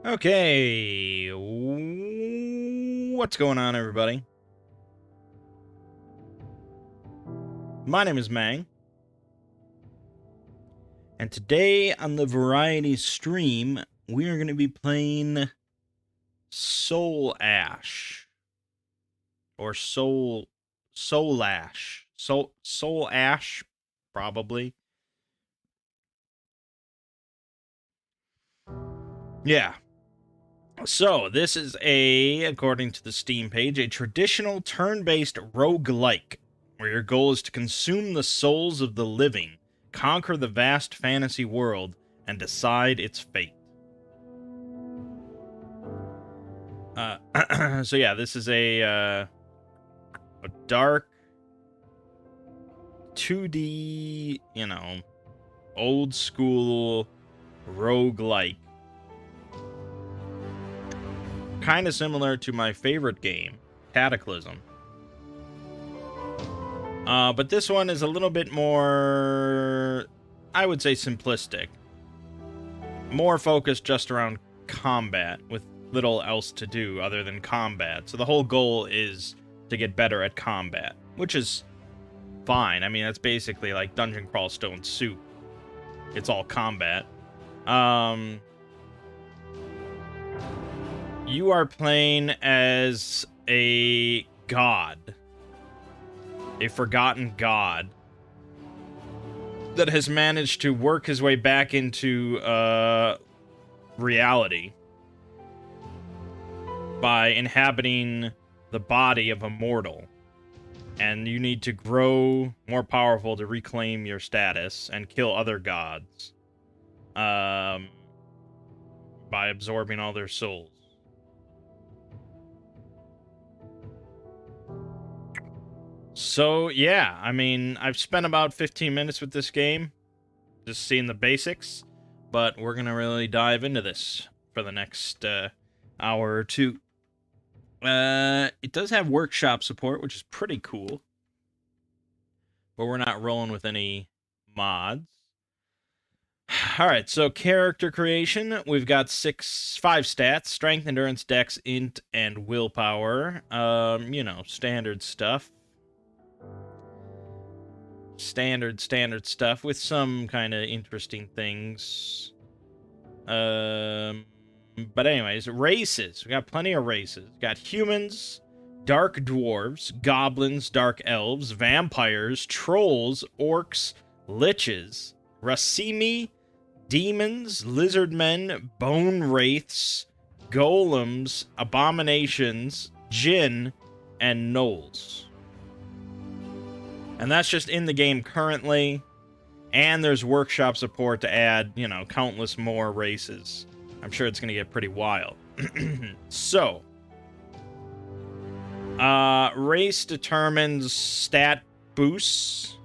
Okay, what's going on, everybody? My name is Mangg, and today on the Variety stream, we are going to be playing Soulash, or Soulash, Soulash, probably. Yeah. So, this is according to the Steam page, a traditional turn-based roguelike, where your goal is to consume the souls of the living, conquer the vast fantasy world, and decide its fate. So yeah, this is a dark 2D, old school roguelike. Kind of similar to my favorite game, Cataclysm. But this one is a little bit more, I would say, simplistic. More focused just around combat, with little else to do other than combat. So the whole goal is to get better at combat, which is fine. I mean, that's basically like Dungeon Crawl Stone Soup. It's all combat. You are playing as a god. A forgotten god that has managed to work his way back into reality by inhabiting the body of a mortal. And you need to grow more powerful to reclaim your status and kill other gods by absorbing all their souls. So, yeah, I mean, I've spent about 15 minutes with this game, just seeing the basics, but we're going to really dive into this for the next hour or two. It does have workshop support, which is pretty cool, but we're not rolling with any mods. Alright, so character creation, we've got 5 stats: strength, endurance, dex, int, and willpower. Standard stuff. Standard stuff with some kind of interesting things. But anyways, races. We got plenty of races. Got humans, dark dwarves, goblins, dark elves, vampires, trolls, orcs, liches, racimi, demons, lizard men, bone wraiths, golems, abominations, djinn, and gnolls. And that's just in the game currently. And there's workshop support to add, countless more races. I'm sure it's going to get pretty wild. So, race determines stat boosts.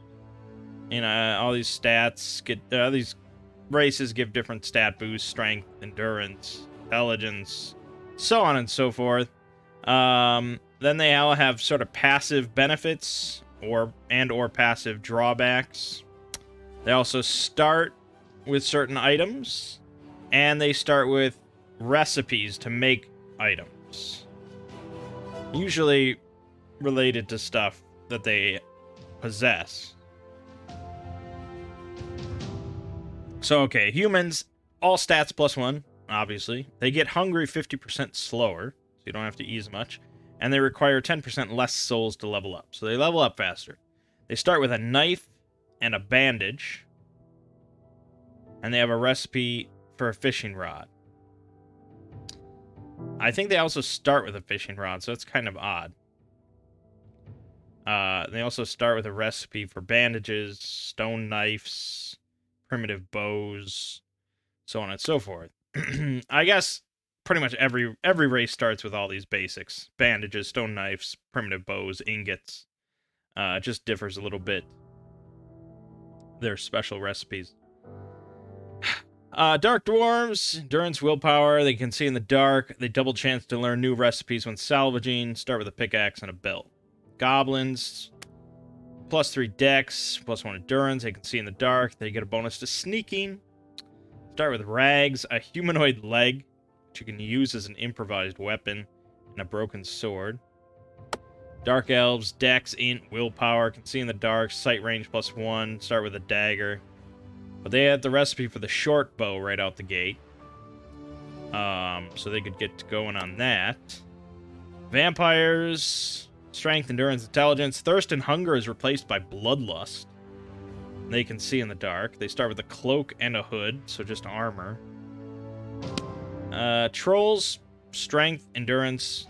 All these stats these races give different stat boosts: strength, endurance, intelligence, so on and so forth. Then they all have sort of passive benefits or passive drawbacks. They also start with certain items, and they start with recipes to make items, usually related to stuff that they possess. So, okay, humans, all stats +1, obviously. They get hungry 50% slower, so you don't have to eat as much. And they require 10% less souls to level up, so they level up faster. They start with a knife and a bandage, and they have a recipe for a fishing rod. I think they also start with a fishing rod, so it's kind of odd. They also start with a recipe for bandages, stone knives, primitive bows, so on and so forth. I guess pretty much every race starts with all these basics: bandages, stone knives, primitive bows, ingots. It just differs a little bit. They're special recipes. Dark dwarves, endurance, willpower. They can see in the dark. They double chance to learn new recipes when salvaging. Start with a pickaxe and a belt. Goblins, +3 dex, +1 endurance. They can see in the dark. They get a bonus to sneaking. Start with rags, a humanoid leg, which you can use as an improvised weapon and a broken sword. Dark Elves, Dex, Int, Willpower, can see in the dark, sight range +1, start with a dagger. But they had the recipe for the short bow right out the gate. So they could get going on that. Vampires, Strength, Endurance, Intelligence. Thirst and Hunger is replaced by Bloodlust. They can see in the dark. They start with a cloak and a hood, so just armor. Trolls, Strength, Endurance.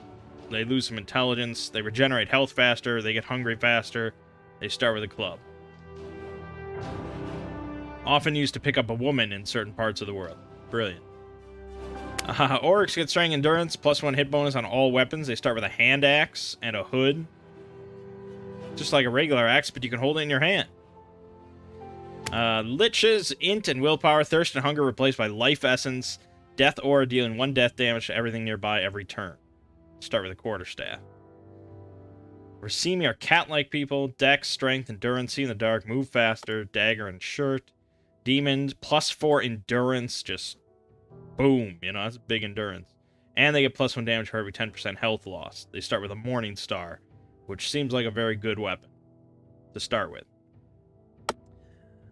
They lose some intelligence. They regenerate health faster. They get hungry faster. They start with a club. Often used to pick up a woman in certain parts of the world. Brilliant. Orcs get Strength Endurance, +1 hit bonus on all weapons. They start with a hand axe and a hood. Just like a regular axe, but you can hold it in your hand. Liches, Int, and Willpower. Thirst and Hunger replaced by Life Essence. Death Aura, dealing 1 death damage to everything nearby every turn. Start with a quarterstaff. Racemi are cat-like people. Dex, Strength, Endurance, see in the dark, move faster, dagger and shirt. Demons, +4 endurance, just boom, you know, that's big endurance. And they get +1 damage for every 10% health loss. They start with a Morning Star, which seems like a very good weapon to start with.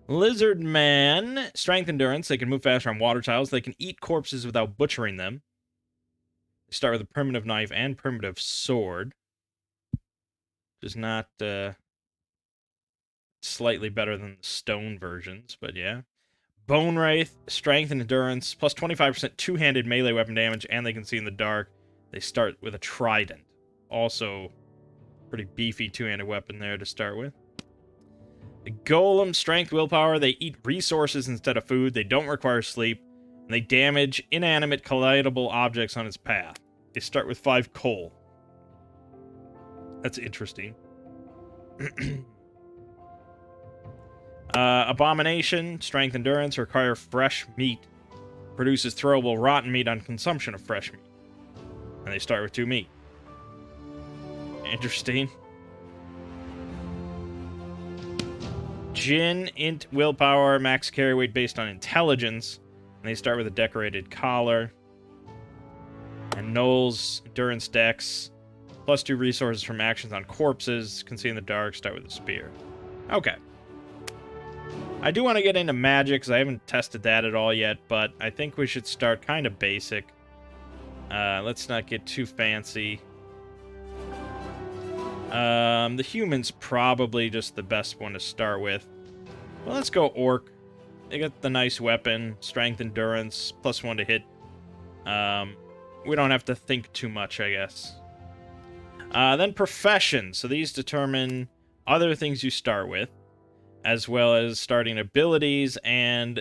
Lizard Man, Strength, Endurance, they can move faster on water tiles. They can eat corpses without butchering them. They start with a primitive knife and primitive sword. Which is not slightly better than the stone versions, but yeah. Bone Wraith, Strength and Endurance, +25% two-handed melee weapon damage, and they can see in the dark. They start with a trident. Also, pretty beefy two-handed weapon there to start with. The Golem, Strength, Willpower, they eat resources instead of food. They don't require sleep. And they damage inanimate collidable objects on its path. They start with 5 coal. That's interesting. Abomination, Strength, Endurance, require fresh meat. Produces throwable rotten meat on consumption of fresh meat. And they start with 2 meat. Interesting. Jinn, Int, Willpower, max carry weight based on intelligence. And they start with a decorated collar. And Gnolls, Endurance, Dex, +2 resources from actions on corpses. Can see in the dark, start with a spear. Okay. I do want to get into magic, because I haven't tested that at all yet, but I think we should start kind of basic. Let's not get too fancy. The human's probably just the best one to start with. Well, let's go Orc. They got the nice weapon, Strength, Endurance, +1 to hit. We don't have to think too much, I guess. Then Profession. So these determine other things you start with, as well as starting abilities and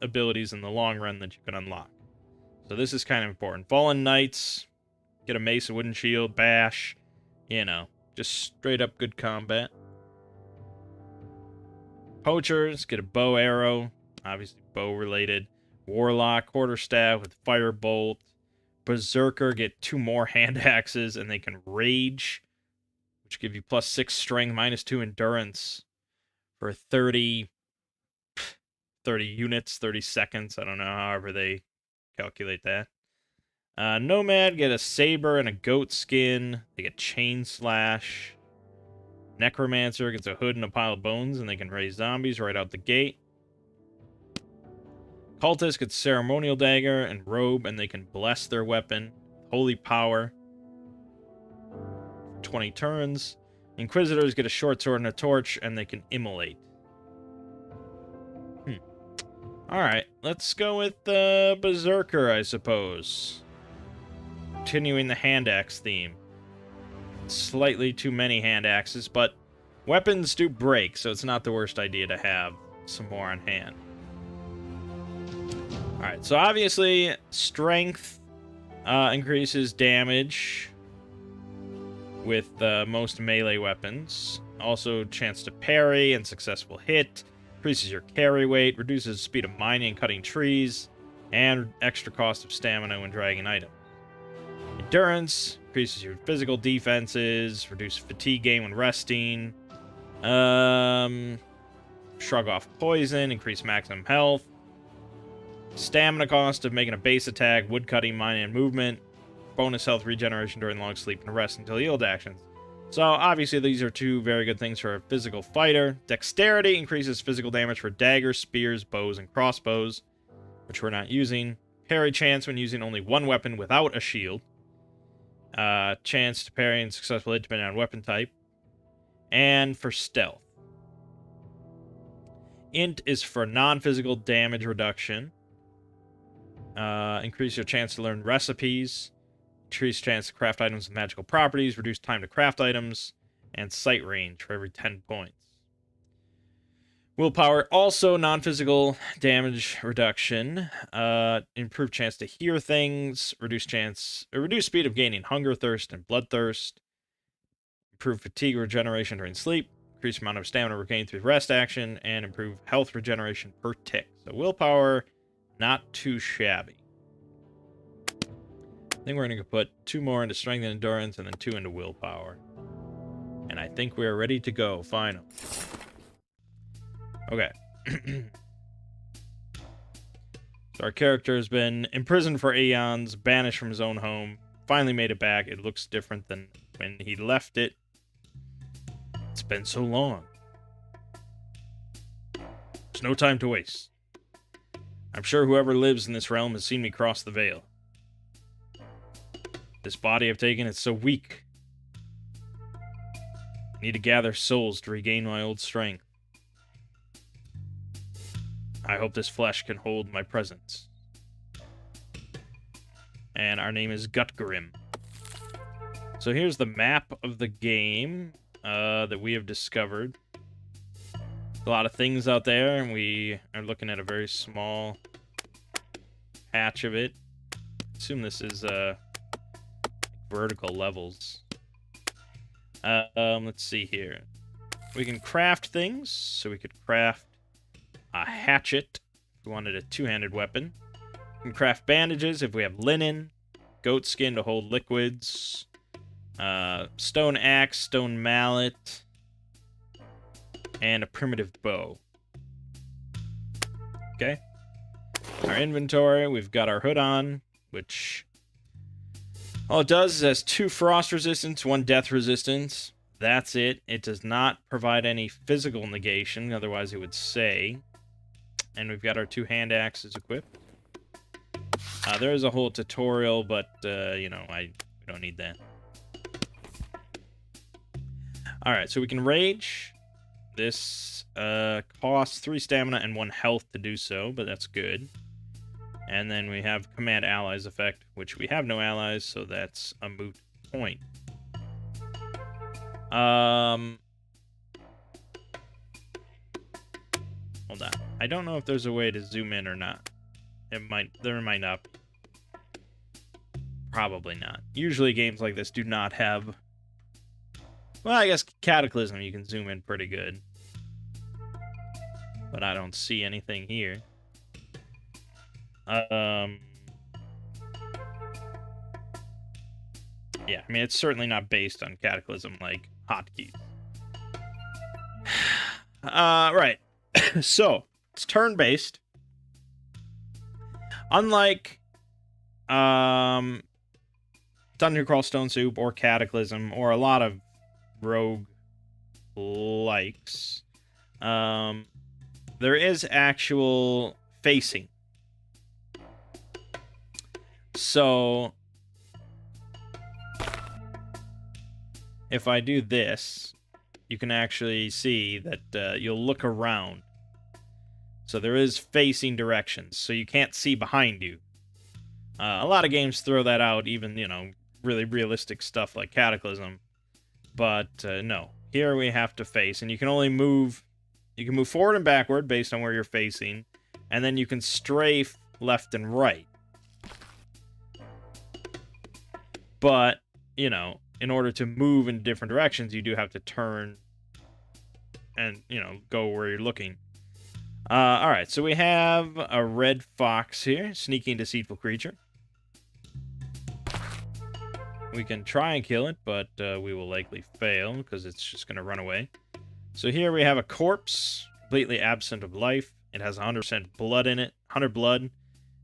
abilities in the long run that you can unlock. So this is kind of important. Fallen Knights, get a mace, a wooden shield, bash, you know, just straight up good combat. Poachers, get a bow arrow, obviously bow related. Warlock, quarterstaff with firebolt. Berserker, get 2 more hand axes, and they can rage, which give you +6 strength, -2 endurance for 30 units, 30 seconds. I don't know, however they calculate that. Nomad, get a saber and a goat skin. They get chain slash. Necromancer gets a hood and a pile of bones, and they can raise zombies right out the gate. Cultist gets ceremonial dagger and robe, and they can bless their weapon. Holy power. 20 turns. Inquisitors get a short sword and a torch, and they can immolate. Alright, let's go with Berserker, I suppose. Continuing the hand axe theme. Slightly too many hand axes, but weapons do break, so it's not the worst idea to have some more on hand. Alright, so obviously, strength increases damage with most melee weapons. Also, chance to parry and successful hit. Increases your carry weight, reduces the speed of mining and cutting trees, and extra cost of stamina when dragging items. Endurance increases your physical defenses, reduce fatigue gain when resting. Shrug off poison, increase maximum health. Stamina cost of making a base attack, woodcutting, mining, and movement. Bonus health regeneration during long sleep and rest until yield actions. So obviously these are two very good things for a physical fighter. Dexterity increases physical damage for daggers, spears, bows, and crossbows, which we're not using. Parry chance when using only one weapon without a shield. Chance to parry and successful hit depending on weapon type. And for stealth. Int is for non-physical damage reduction. Increase your chance to learn recipes. Increase chance to craft items with magical properties. Reduce time to craft items. And sight range for every 10 points. Willpower, also non-physical damage reduction. Improved chance to hear things. Reduced speed of gaining hunger, thirst, and bloodthirst. Improved fatigue regeneration during sleep. Increased amount of stamina regained through rest action. And improved health regeneration per tick. So willpower, not too shabby. I think we're going to put 2 more into strength and endurance and then 2 into willpower. And I think we are ready to go, finally. Okay. So our character has been imprisoned for eons, banished from his own home, finally made it back. It looks different than when he left it. It's been so long. There's no time to waste. I'm sure whoever lives in this realm has seen me cross the veil. This body I've taken is so weak. I need to gather souls to regain my old strength. I hope this flesh can hold my presence. And our name is Gutgrim. So here's the map of the game that we have discovered. A lot of things out there, and we are looking at a very small patch of it. Assume this is vertical levels. Let's see here. We can craft things, so we could craft a hatchet if we wanted a two-handed weapon. We can craft bandages if we have linen, goat skin to hold liquids, stone axe, stone mallet, and a primitive bow. Okay. Our inventory, we've got our hood on, which all it does is it has 2 frost resistance, 1 death resistance. That's it. It does not provide any physical negation, otherwise it would say. And we've got our 2 hand axes equipped. There is a whole tutorial, but, you know, we don't need that. Alright, so we can rage. This costs 3 stamina and 1 health to do so, but that's good. And then we have Command Allies effect, which we have no allies, so that's a moot point. Hold on. I don't know if there's a way to zoom in or not. There might not be. Probably not. Usually games like this do not have... Well, I guess Cataclysm you can zoom in pretty good. But I don't see anything here. Yeah, I mean, it's certainly not based on Cataclysm like hotkeys. Right. So, it's turn-based. Unlike Dungeon Crawl Stone Soup or Cataclysm or a lot of rogue likes, there is actual facing. So if I do this, you can actually see that you'll look around. So there is facing directions, so you can't see behind you. A lot of games throw that out, even, you know, really realistic stuff like Cataclysm. But no, here we have to face, and you can only move... You can move forward and backward based on where you're facing, and then you can strafe left and right. But, you know, in order to move in different directions, you do have to turn and, you know, go where you're looking. Alright, so we have a red fox here, sneaky and deceitful creature. We can try and kill it, but we will likely fail, because it's just going to run away. So here we have a corpse, completely absent of life. It has 100% blood in it, 100 blood.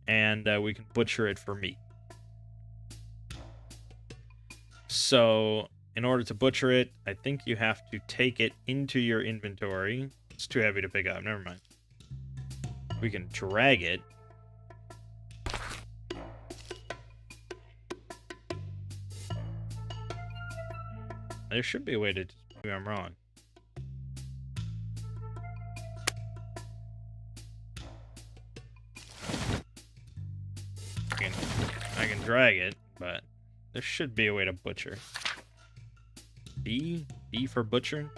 and we can butcher it for meat. So, in order to butcher it, I think you have to take it into your inventory. It's too heavy to pick up. Never mind. We can drag it. There should be a way to... Maybe I'm wrong. I can drag it, but there should be a way to butcher. B for butcher?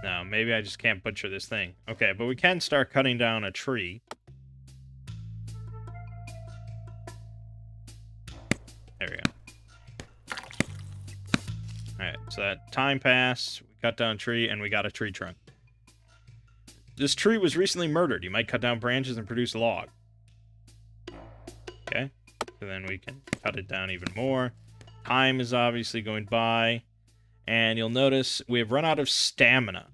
No, maybe I just can't butcher this thing. Okay, but we can start cutting down a tree. There we go. Alright, so that time passed, we cut down a tree, and we got a tree trunk. This tree was recently murdered. You might cut down branches and produce a log. Okay, so then we can cut it down even more. Time is obviously going by, and you'll notice we have run out of stamina.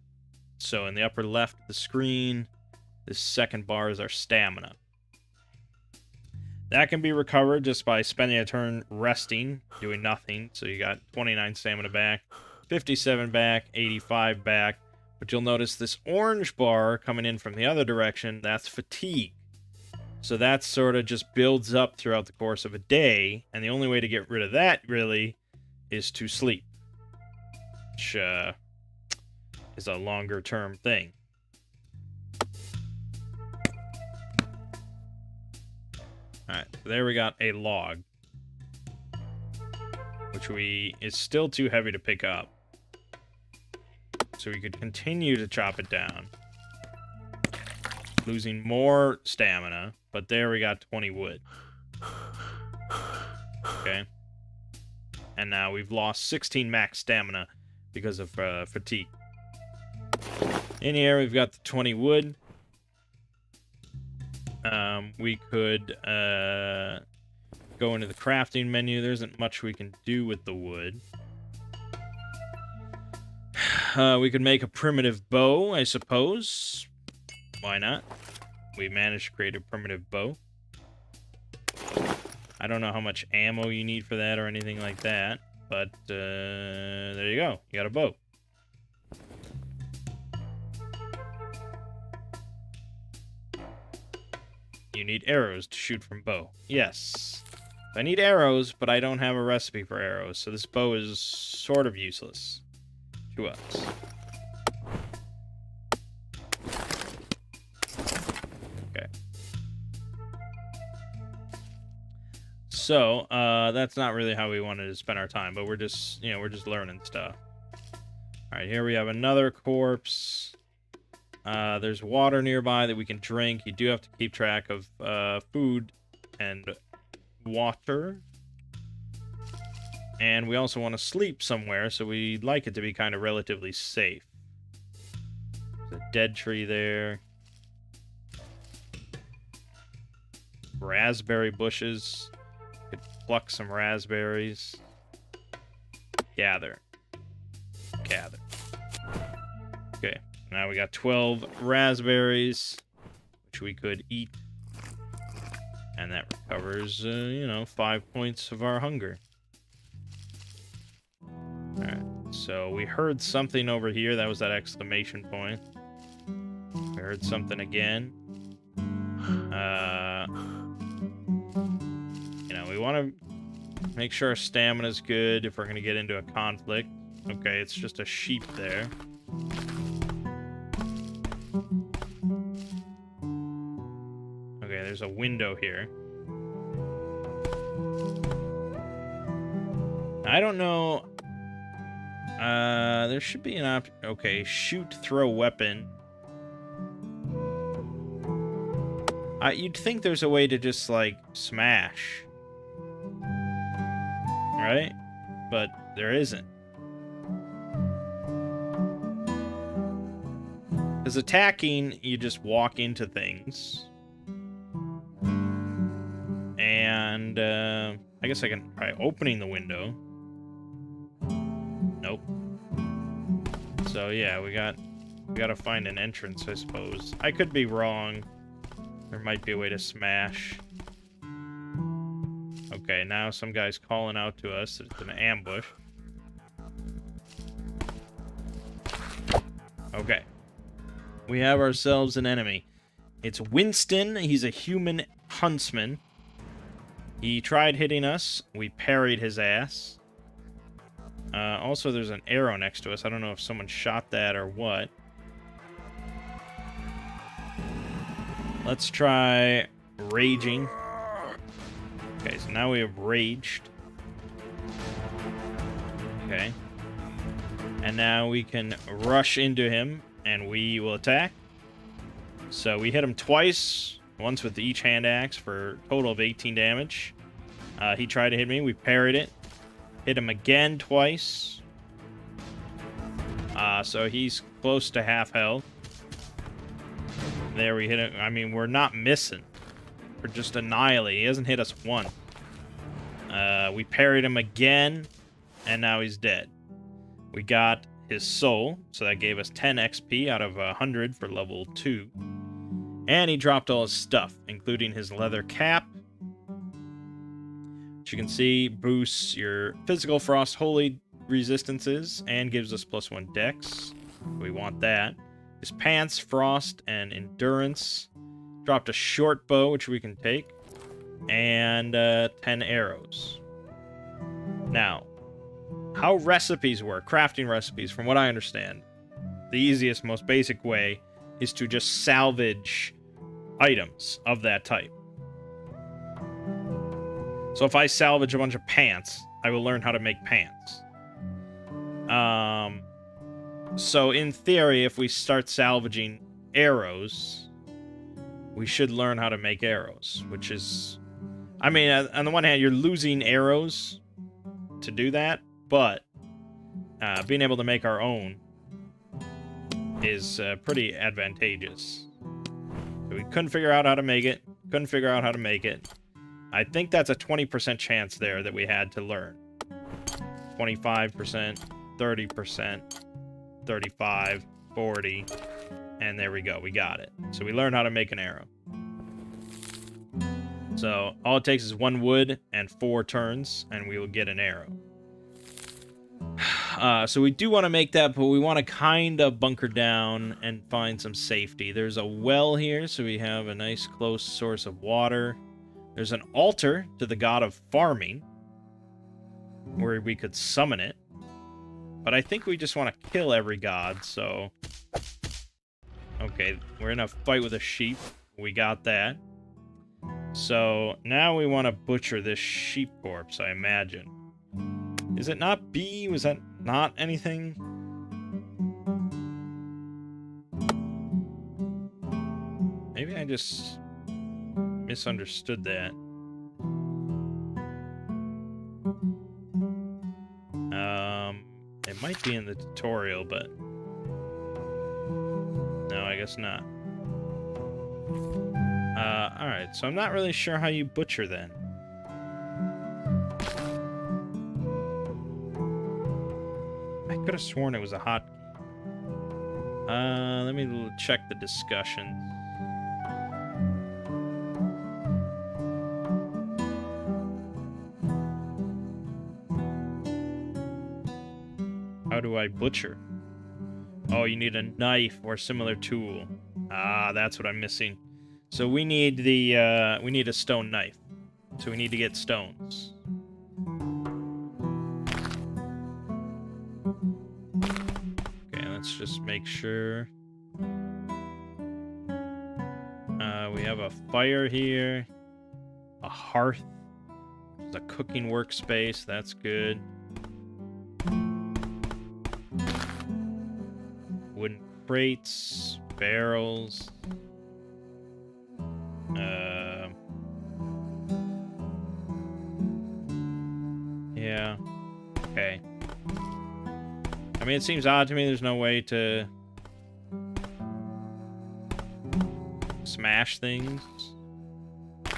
So in the upper left of the screen, this second bar is our stamina. That can be recovered just by spending a turn resting, doing nothing. So you got 29 stamina back, 57 back, 85 back. But you'll notice this orange bar coming in from the other direction, that's fatigue. So that sort of just builds up throughout the course of a day, and the only way to get rid of that, really, is to sleep. Which is a longer-term thing. Alright, so there we got a log. Which is still too heavy to pick up. So we could continue to chop it down. Losing more stamina, but there we got 20 wood. Okay. And now we've lost 16 max stamina because of fatigue. In here, we've got the 20 wood. We could go into the crafting menu. There isn't much we can do with the wood. We could make a primitive bow, I suppose. Why not? We managed to create a primitive bow. I don't know how much ammo you need for that or anything like that, but there you go. You got a bow. You need arrows to shoot from bow. Yes. I need arrows, but I don't have a recipe for arrows, so this bow is sort of useless to us. Okay. So, that's not really how we wanted to spend our time, but we're just, we're just learning stuff. Alright, here we have another corpse. There's water nearby that we can drink. You do have to keep track of food and water. And we also want to sleep somewhere, so we'd like it to be kind of relatively safe. There's a dead tree there. Raspberry bushes. Could pluck some raspberries. Gather. Okay, now we got 12 raspberries, which we could eat. And that recovers, 5 points of our hunger. Alright, so we heard something over here. That was that exclamation point. We heard something again. We want to make sure our stamina's good if we're going to get into a conflict. Okay, it's just a sheep there. Okay, there's a window here. I don't know. There should be an option. Okay, shoot, throw weapon. You'd think there's a way to just, like, smash. Right? But there isn't. Because attacking, you just walk into things. And, I guess I can try opening the window. Nope. So, yeah, we got We gotta find an entrance, I suppose. I could be wrong. There might be a way to smash. Okay, now some guy's calling out to us. It's an ambush. Okay. We have ourselves an enemy. It's Winston. He's a human huntsman. He tried hitting us. We parried his ass. Also, there's an arrow next to us. I don't know if someone shot that or what. Let's try raging. Okay, so now we have raged. Okay. And now we can rush into him, and we will attack. So we hit him twice, once with each hand axe for a total of 18 damage. He tried to hit me. We parried it. Hit him again twice. So he's close to half health. There we hit him. I mean, we're not missing. We're just annihilating. He hasn't hit us once. We parried him again, and now he's dead. We got his soul, so that gave us 10 XP out of 100 for level 2. And he dropped all his stuff, including his leather cap. Which you can see boosts your physical frost holy resistances and gives us +1 dex. We want that. His pants, frost, and endurance. Dropped a short bow, which we can take. And 10 arrows. Now, how recipes work, crafting recipes, from what I understand, the easiest, most basic way is to just salvage items of that type. So if I salvage a bunch of pants, I will learn how to make pants. So in theory, if we start salvaging arrows, we should learn how to make arrows, which is... I mean, on the one hand, you're losing arrows to do that, but being able to make our own is pretty advantageous. So we couldn't figure out how to make it. I think that's a 20% chance there that we had to learn. 25%, 30%, 35, 40, and there we go. We got it. So we learned how to make an arrow. So all it takes is 1 wood and 4 turns, and we will get an arrow. So we do want to make that, but we want to kind of bunker down and find some safety. There's a well here, so we have a nice close source of water. There's an altar to the god of farming, where we could summon it. But I think we just want to kill every god, so... Okay, we're in a fight with a sheep. We got that. So now we want to butcher this sheep corpse, I imagine. Is it not B? Was that not anything? Maybe I just misunderstood that. It might be in the tutorial, but... No, I guess not. Alright, so I'm not really sure how you butcher then. I could have sworn it was a hotkey. Let me check the discussion. How do I butcher? Oh, you need a knife or similar tool. Ah, that's what I'm missing. So we need the, we need a stone knife. So we need to get stones. Okay, let's just make sure. We have a fire here. A hearth. There's a cooking workspace, that's good. Wooden crates, barrels. Yeah. Okay. I mean, it seems odd to me there's no way to smash things. If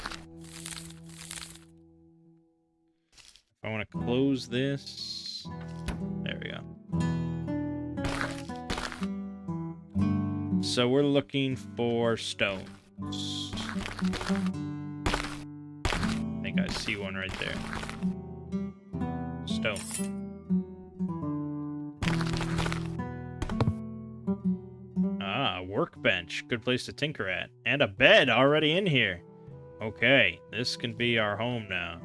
I want to close this... There we go. So we're looking for stones. I think I see one right there. Stone. Ah, workbench. Good place to tinker at. And a bed already in here. Okay, this can be our home now.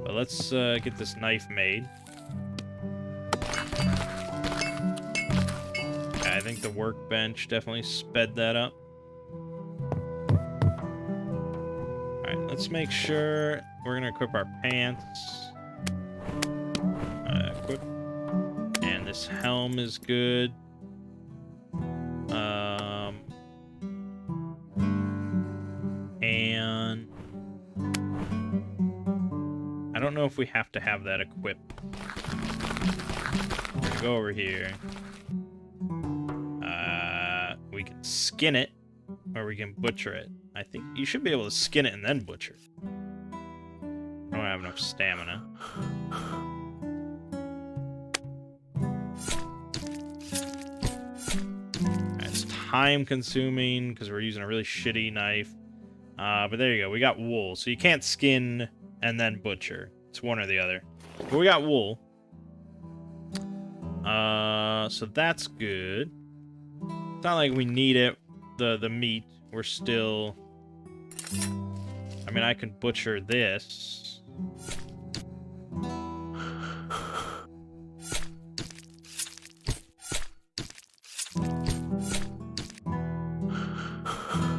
But let's get this knife made. I think the workbench definitely sped that up. Alright, let's make sure we're gonna equip our pants. Equip. And this helm is good. And I don't know if we have to have that equipped. We're gonna go over here. We can skin it, or we can butcher it. I think you should be able to skin it and then butcher it. I don't have enough stamina. It's time consuming because we're using a really shitty knife. But there you go. We got wool. So you can't skin and then butcher. It's one or the other. But we got wool. So that's good. It's not like we need it. The meat. We're still... I mean, I can butcher this.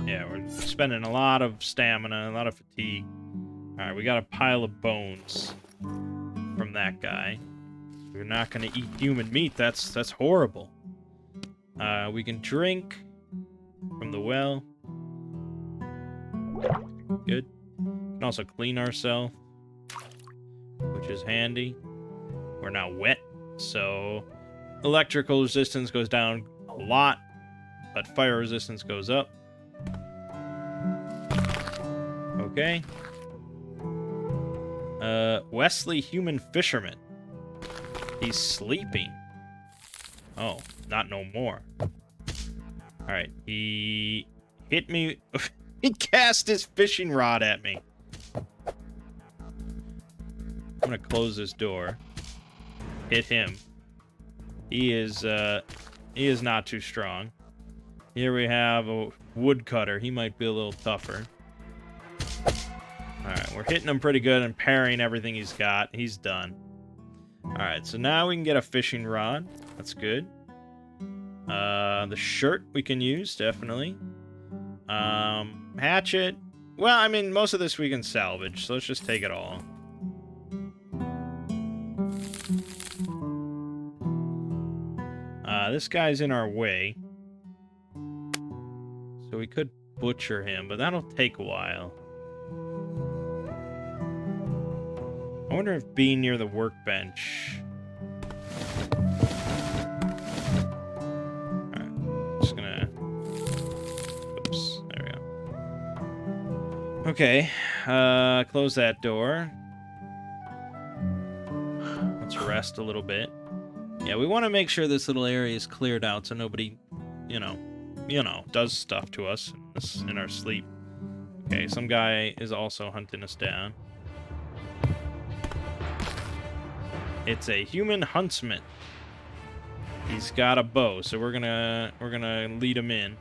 Yeah, we're spending a lot of stamina, a lot of fatigue. Alright, we got a pile of bones from that guy. We're not gonna eat human meat. That's horrible. We can drink from the well. Good. We can also clean ourselves, which is handy. We're now wet, so electrical resistance goes down a lot, but fire resistance goes up. Okay. Wesley Human Fisherman. He's sleeping. Oh, not no more. Alright, he hit me. He cast his fishing rod at me. I'm gonna close this door. Hit him. He is not too strong. Here we have a woodcutter. He might be a little tougher. Alright, we're hitting him pretty good and parrying everything he's got. He's done. Alright, so now we can get a fishing rod. That's good. The shirt we can use, definitely. Hatchet. Well, I mean, most of this we can salvage, so let's just take it all. This guy's in our way. So we could butcher him, but that'll take a while. I wonder if being near the workbench... Alright, just gonna... Oops, there we go. Okay, close that door. Let's rest a little bit. Yeah, we want to make sure this little area is cleared out so nobody, you know, does stuff to us in our sleep. Okay, some guy is also hunting us down. It's a human huntsman. He's got a bow, so we're gonna lead him in.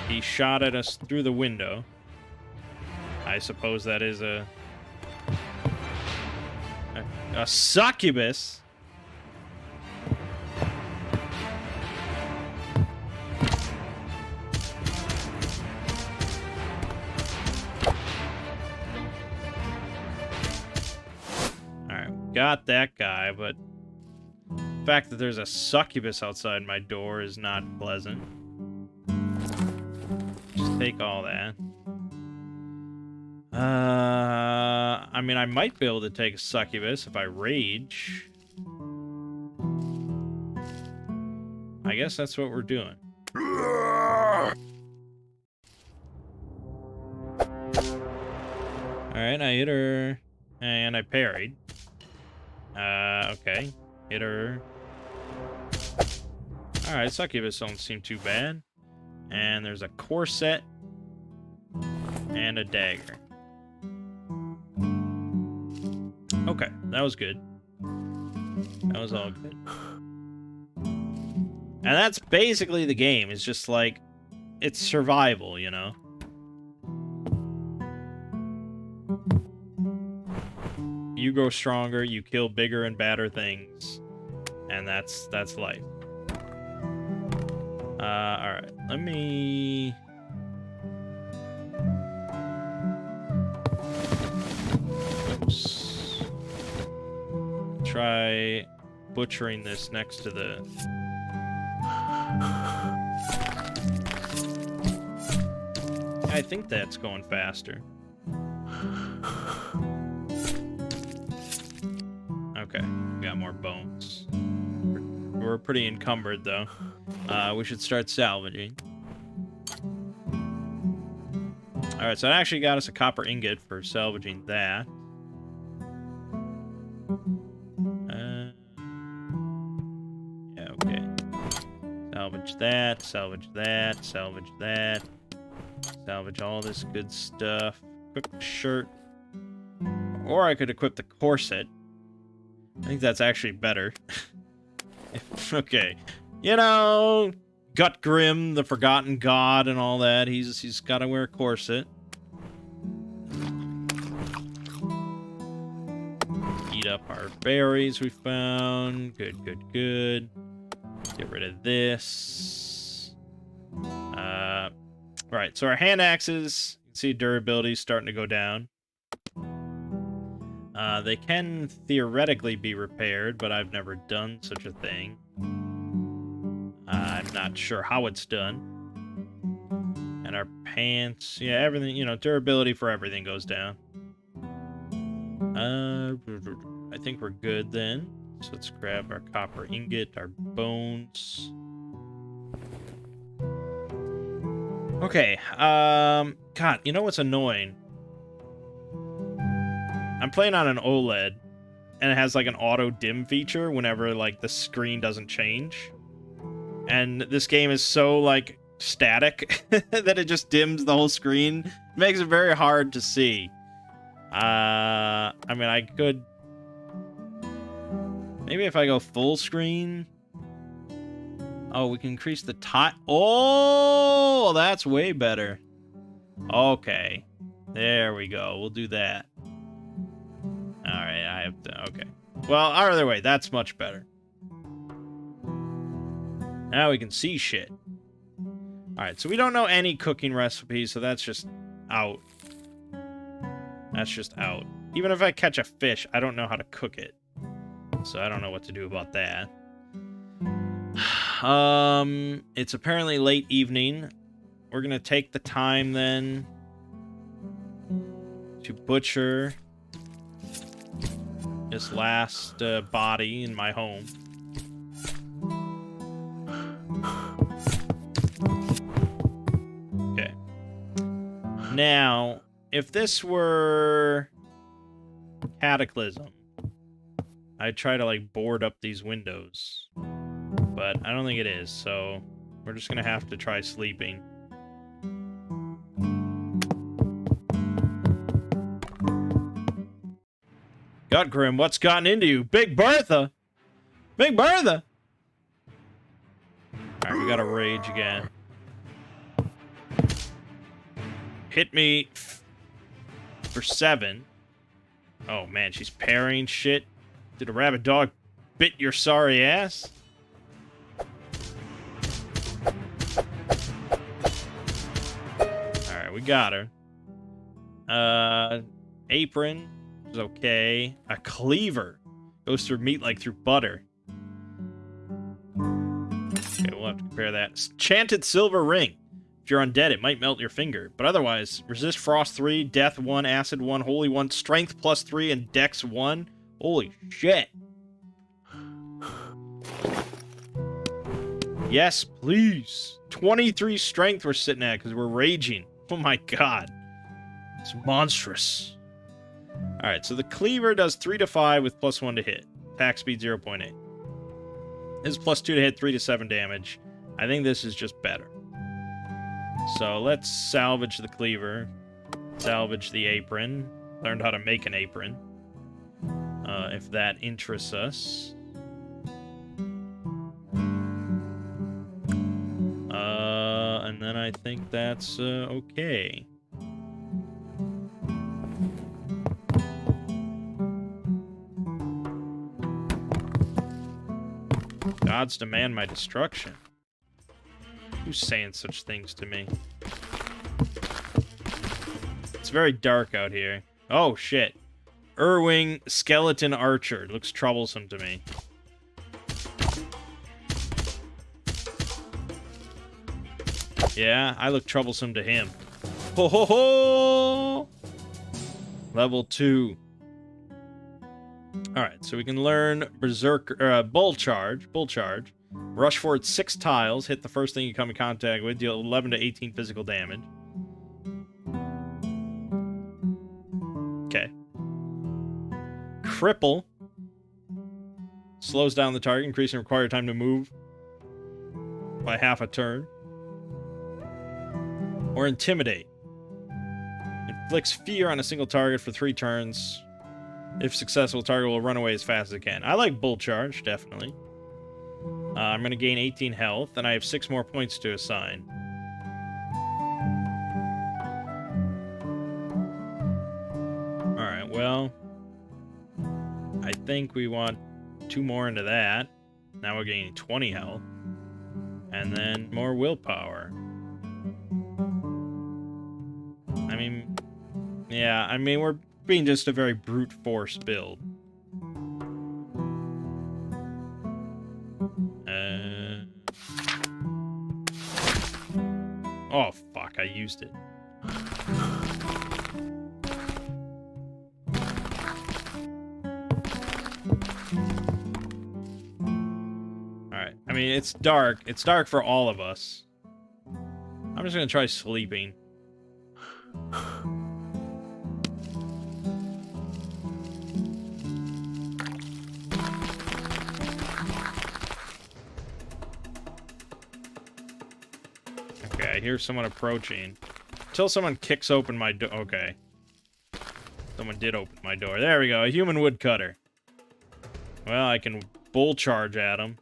He shot at us through the window. I suppose that is a succubus. Got that guy, but the fact that there's a succubus outside my door is not pleasant. Just take all that. I mean, I might be able to take a succubus if I rage. I guess that's what we're doing. Alright, I hit her, and I parried. Okay. Hit her. Alright, succubus don't seem too bad. And there's a corset. And a dagger. Okay, that was good. That was all good. And that's basically the game. It's just like, it's survival, you know? You grow stronger, you kill bigger and badder things. And that's life. Alright. Let me... Oops. Try butchering this next to the... I think that's going faster. Okay, we got more bones. We're pretty encumbered, though. We should start salvaging. Alright, so that actually got us a copper ingot for salvaging that. Yeah, okay. Salvage that, salvage that, salvage that. Salvage all this good stuff. Equip the shirt. Or I could equip the corset. I think that's actually better. Okay. You know, Gutgrim, the forgotten god and all that. He's got to wear a corset. Eat up our berries we found. Good, good, good. Get rid of this. Right, so our hand axes, you can see durability starting to go down. They can theoretically be repaired, but I've never done such a thing. I'm not sure how it's done. And our pants, yeah, everything, you know, durability for everything goes down. I think we're good then. So let's grab our copper ingot, our bones. Okay, God, you know what's annoying? I'm playing on an OLED, and it has, like, an auto-dim feature whenever, like, the screen doesn't change. And this game is so, like, static that it just dims the whole screen. It makes it very hard to see. I mean, I could... Maybe if I go full screen... Oh, we can increase the time. Oh, that's way better. Okay. There we go. We'll do that. Alright, I have to... Okay. Well, either way, that's much better. Now we can see shit. Alright, so we don't know any cooking recipes, so that's just out. That's just out. Even if I catch a fish, I don't know how to cook it. So I don't know what to do about that. It's apparently late evening. We're gonna take the time then to butcher this last body in my home. Okay. Now, if this were Cataclysm, I'd try to, like, board up these windows. But I don't think it is, so we're just gonna have to try sleeping. Gutgrim, what's gotten into you? Big Bertha! Big Bertha! Alright, we gotta rage again. Hit me for 7. Oh man, she's parrying shit. Did a rabid dog bit your sorry ass? Alright, we got her. Apron is okay. A cleaver goes through meat like through butter. Okay, we'll have to compare that. Enchanted silver ring. If you're undead, it might melt your finger. But otherwise, resist frost 3, death 1, acid 1, holy 1, strength plus 3, and dex 1. Holy shit. Yes, please. 23 strength we're sitting at because we're raging. Oh my god. It's monstrous. Alright, so the cleaver does 3 to 5 with plus 1 to hit. Attack speed 0.8. This is +2 to hit, 3 to 7 damage. I think this is just better. So let's salvage the cleaver. Salvage the apron. Learned how to make an apron. If that interests us. And then I think that's okay. Gods demand my destruction. Who's saying such things to me? It's very dark out here. Oh, shit. Urwing Skeleton Archer. Looks troublesome to me. Yeah, I look troublesome to him. Ho ho ho! Level 2. Alright, so we can learn Berserker, Bull Charge. Rush forward 6 tiles, hit the first thing you come in contact with, deal 11 to 18 physical damage. Okay. Cripple. Slows down the target, increasing required time to move by half a turn. Or Intimidate. Inflicts fear on a single target for 3 turns. If successful, target will run away as fast as it can. I like Bull Charge, definitely. I'm going to gain 18 health, and I have 6 more points to assign. Alright, well... I think we want 2 more into that. Now we're gaining 20 health. And then more willpower. I mean... Yeah, I mean, we're being just a very brute force build. Oh, fuck, I used it. Alright, I mean, it's dark. It's dark for all of us. I'm just gonna try sleeping. I hear someone approaching. Until someone kicks open my door. Okay. Someone did open my door. There we go. A human woodcutter. Well, I can bull charge at him.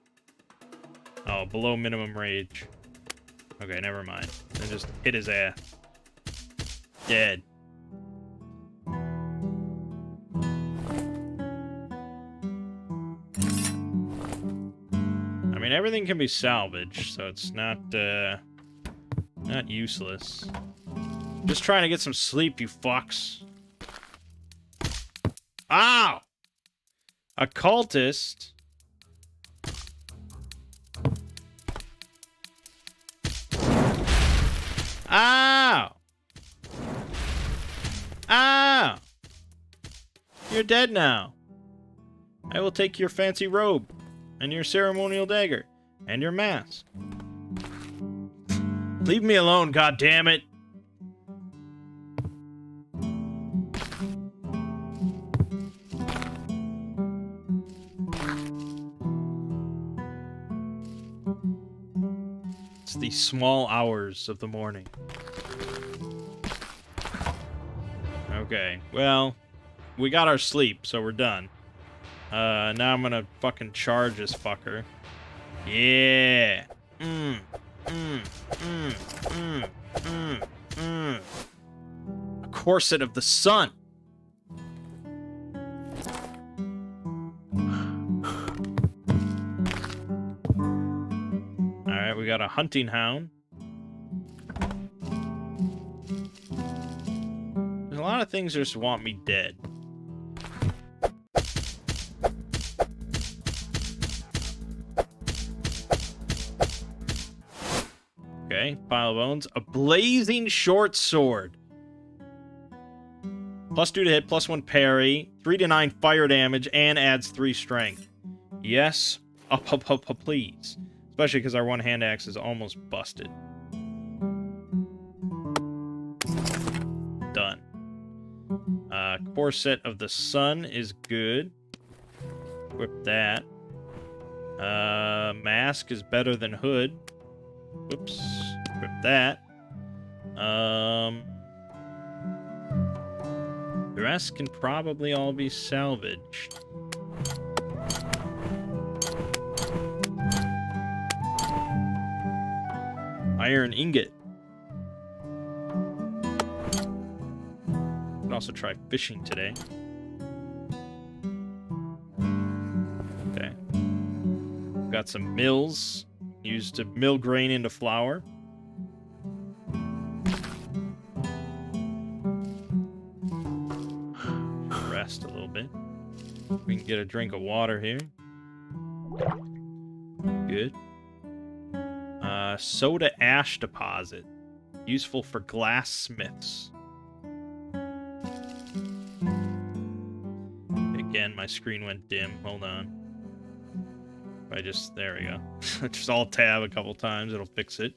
Oh, below minimum rage. Okay, never mind. Then just hit his ass. Dead. I mean, everything can be salvaged, so it's not useless. Just trying to get some sleep, you fucks. Ow! A cultist? Ow! Ow! You're dead now. I will take your fancy robe, and your ceremonial dagger, and your mask. Leave me alone, goddammit! It's the small hours of the morning. Okay, well, we got our sleep, so we're done. Now I'm gonna fucking charge this fucker. Yeah! A corset of the sun. Alright, we got a hunting hound. There's a lot of things that just want me dead. Okay, pile of bones. A blazing short sword. +2 to hit, +1 parry, 3 to 9 fire damage, and adds 3 strength. Yes, please. Especially because our one-hand axe is almost busted. Done. Corset of the sun is good. Equip that. Mask is better than hood. Whoops. Rip that. The rest can probably all be salvaged. Iron ingot. Can also try fishing today. Okay. Got some mills. Used to mill grain into flour. Rest a little bit. We can get a drink of water here. Good. Soda ash deposit. Useful for glassmiths. Again, my screen went dim. Hold on. There we go. Just alt tab a couple times, it'll fix it.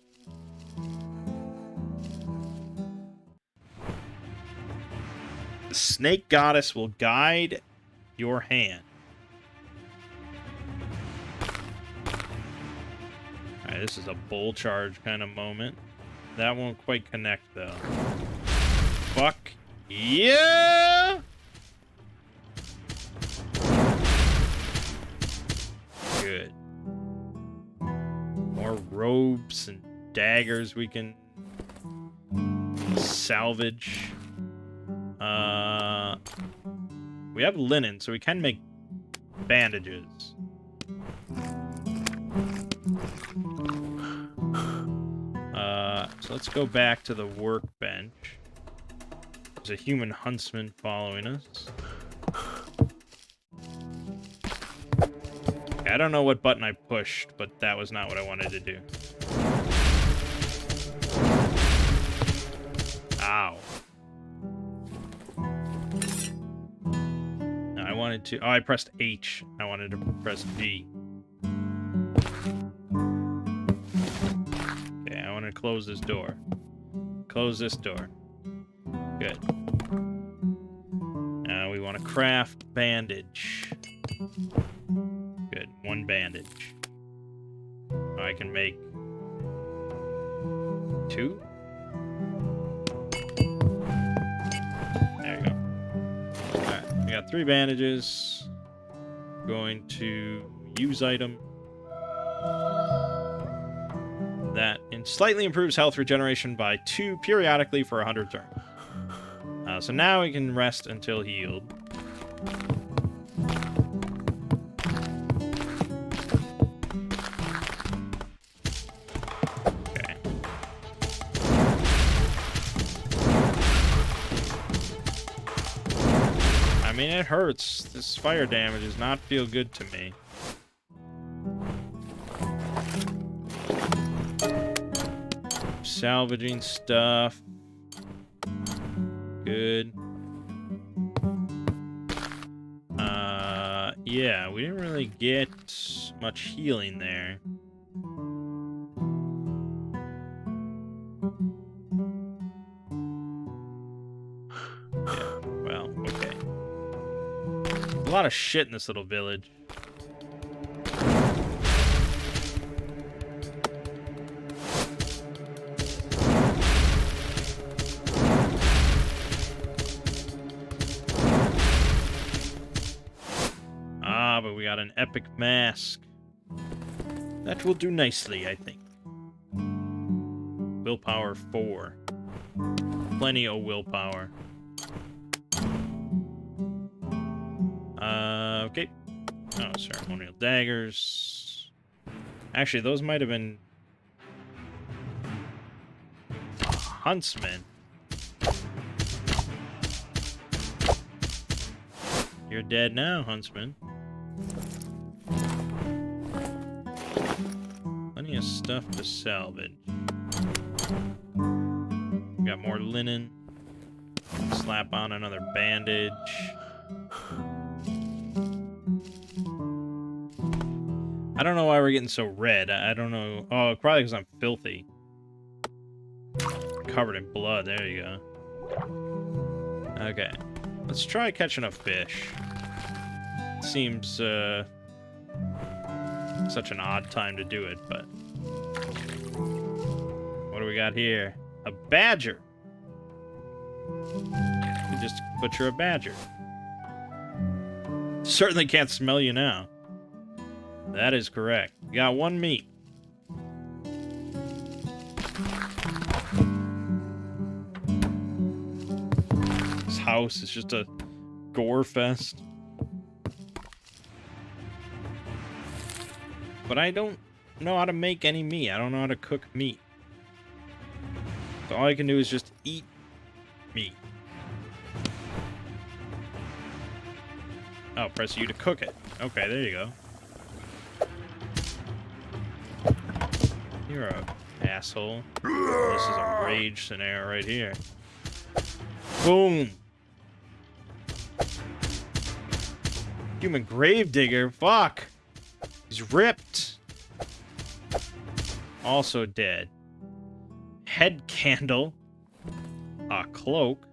The snake goddess will guide your hand. Alright, this is a bull charge kind of moment. That won't quite connect, though. Fuck yeah! Good. More robes and daggers we can salvage. We have linen, so we can make bandages. So let's go back to the workbench. There's a human huntsman following us. I don't know what button I pushed, but that was not what I wanted to do. Ow. I wanted to... Oh, I pressed H. I wanted to press G. Okay, I want to close this door. Close this door. Good. Now we want to craft bandage. Good. One bandage. I can make 2. There you go. Alright, we got 3 bandages. Going to use item. That slightly improves health regeneration by 2 periodically for 100 turns. So now we can rest until healed. Okay. I mean, it hurts. This fire damage does not feel good to me. Salvaging stuff. Good. Yeah, we didn't really get much healing there. Yeah, well, okay. A lot of shit in this little village. But we got an epic mask. That will do nicely, I think. Willpower 4. Plenty of willpower. Okay. Oh, ceremonial daggers. Actually, those might have been... huntsmen. You're dead now, huntsman. Plenty of stuff to salvage. We got more linen. Slap on another bandage. I don't know why we're getting so red. I don't know. Oh, probably because I'm filthy. Covered in blood. There you go. Okay. Let's try catching a fish. Seems, Such an odd time to do it, but... What do we got here? A badger! You just butcher a badger. Certainly can't smell you now. That is correct. You got 1 meat. This house is just a gore fest. But I don't know how to make any meat. I don't know how to cook meat. So all I can do is just eat meat. Oh, press U to cook it. Okay, there you go. You're a asshole. This is a rage scenario right here. Boom! Human gravedigger, fuck! He's ripped! Also dead. Head candle, a cloak,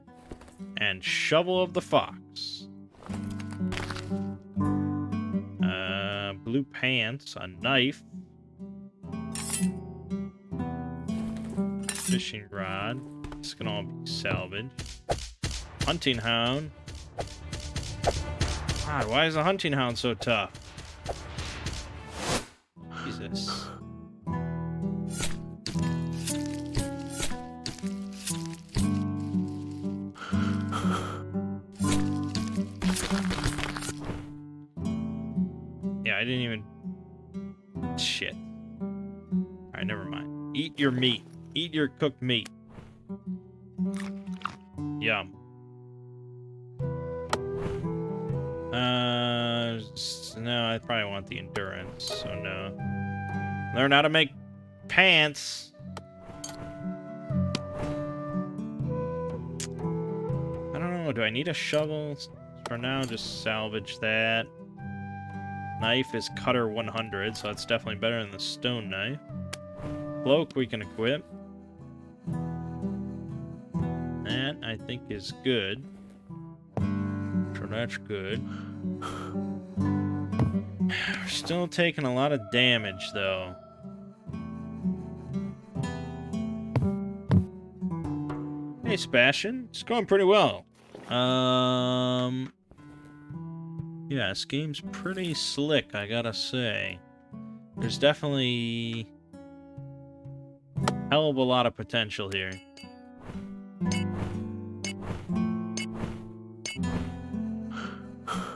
and shovel of the fox. Blue pants, a knife, fishing rod. This can all be salvaged. Hunting hound. God, why is a hunting hound so tough? Jesus. I didn't even... Shit. Alright, never mind. Eat your meat. Eat your cooked meat. Yum. No, I probably want the endurance, so no. Learn how to make pants. I don't know, do I need a shovel? For now, just salvage that. Knife is cutter 100, so that's definitely better than the stone knife. Cloak we can equip. That, I think, is good. So that's good. We're still taking a lot of damage, though. Hey, Sebastian. It's going pretty well. Yeah, this game's pretty slick, I gotta say. There's definitely a hell of a lot of potential here.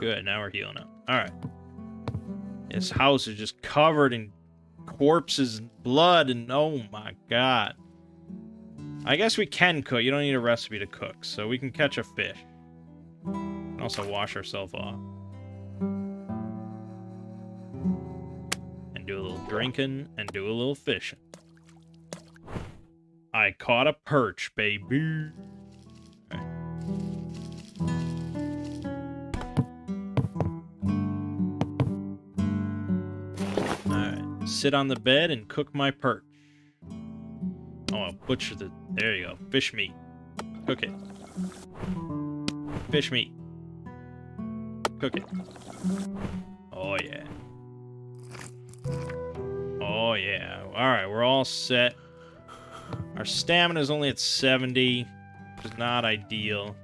Good, now we're healing up. Alright. This house is just covered in corpses and blood, and oh my god. I guess we can cook. You don't need a recipe to cook, so we can catch a fish. And also wash ourselves off. Do a little drinking and do a little fishing. I caught a perch, baby. Okay. Alright. Sit on the bed and cook my perch. Oh, I'll butcher the... There you go. Fish meat. Cook it. Fish meat. Cook it. Oh, yeah. Oh, yeah. Alright, we're all set. Our stamina is only at 70, which is not ideal.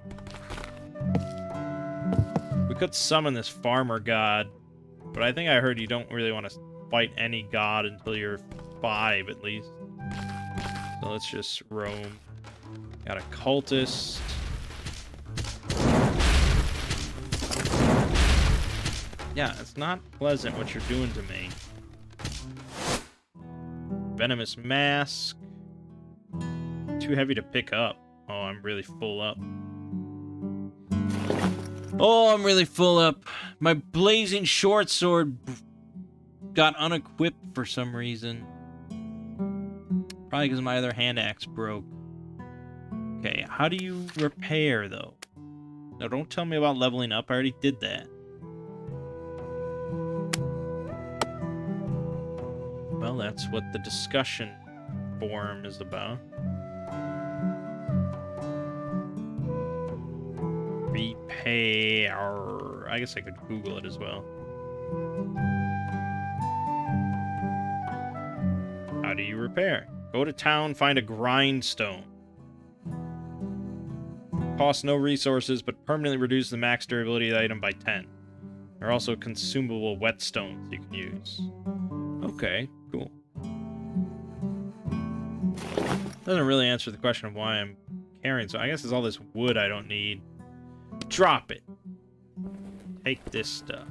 We could summon this farmer god, but I think I heard you don't really want to fight any god until you're 5, at least. So let's just roam. Got a cultist. Yeah, it's not pleasant what you're doing to me. Venomous mask. Too heavy to pick up. Oh, I'm really full up. Oh, I'm really full up. My blazing short sword got unequipped for some reason. Probably because my other hand axe broke. Okay, how do you repair, though? Now, don't tell me about leveling up. I already did that. Well, that's what the discussion forum is about. Repair. I guess I could Google it as well. How do you repair? Go to town, find a grindstone. Costs no resources, but permanently reduce the max durability of the item by 10. There are also consumable whetstones you can use. Okay, cool. Doesn't really answer the question of why I'm carrying, so I guess it's all this wood I don't need. Drop it. Take this stuff.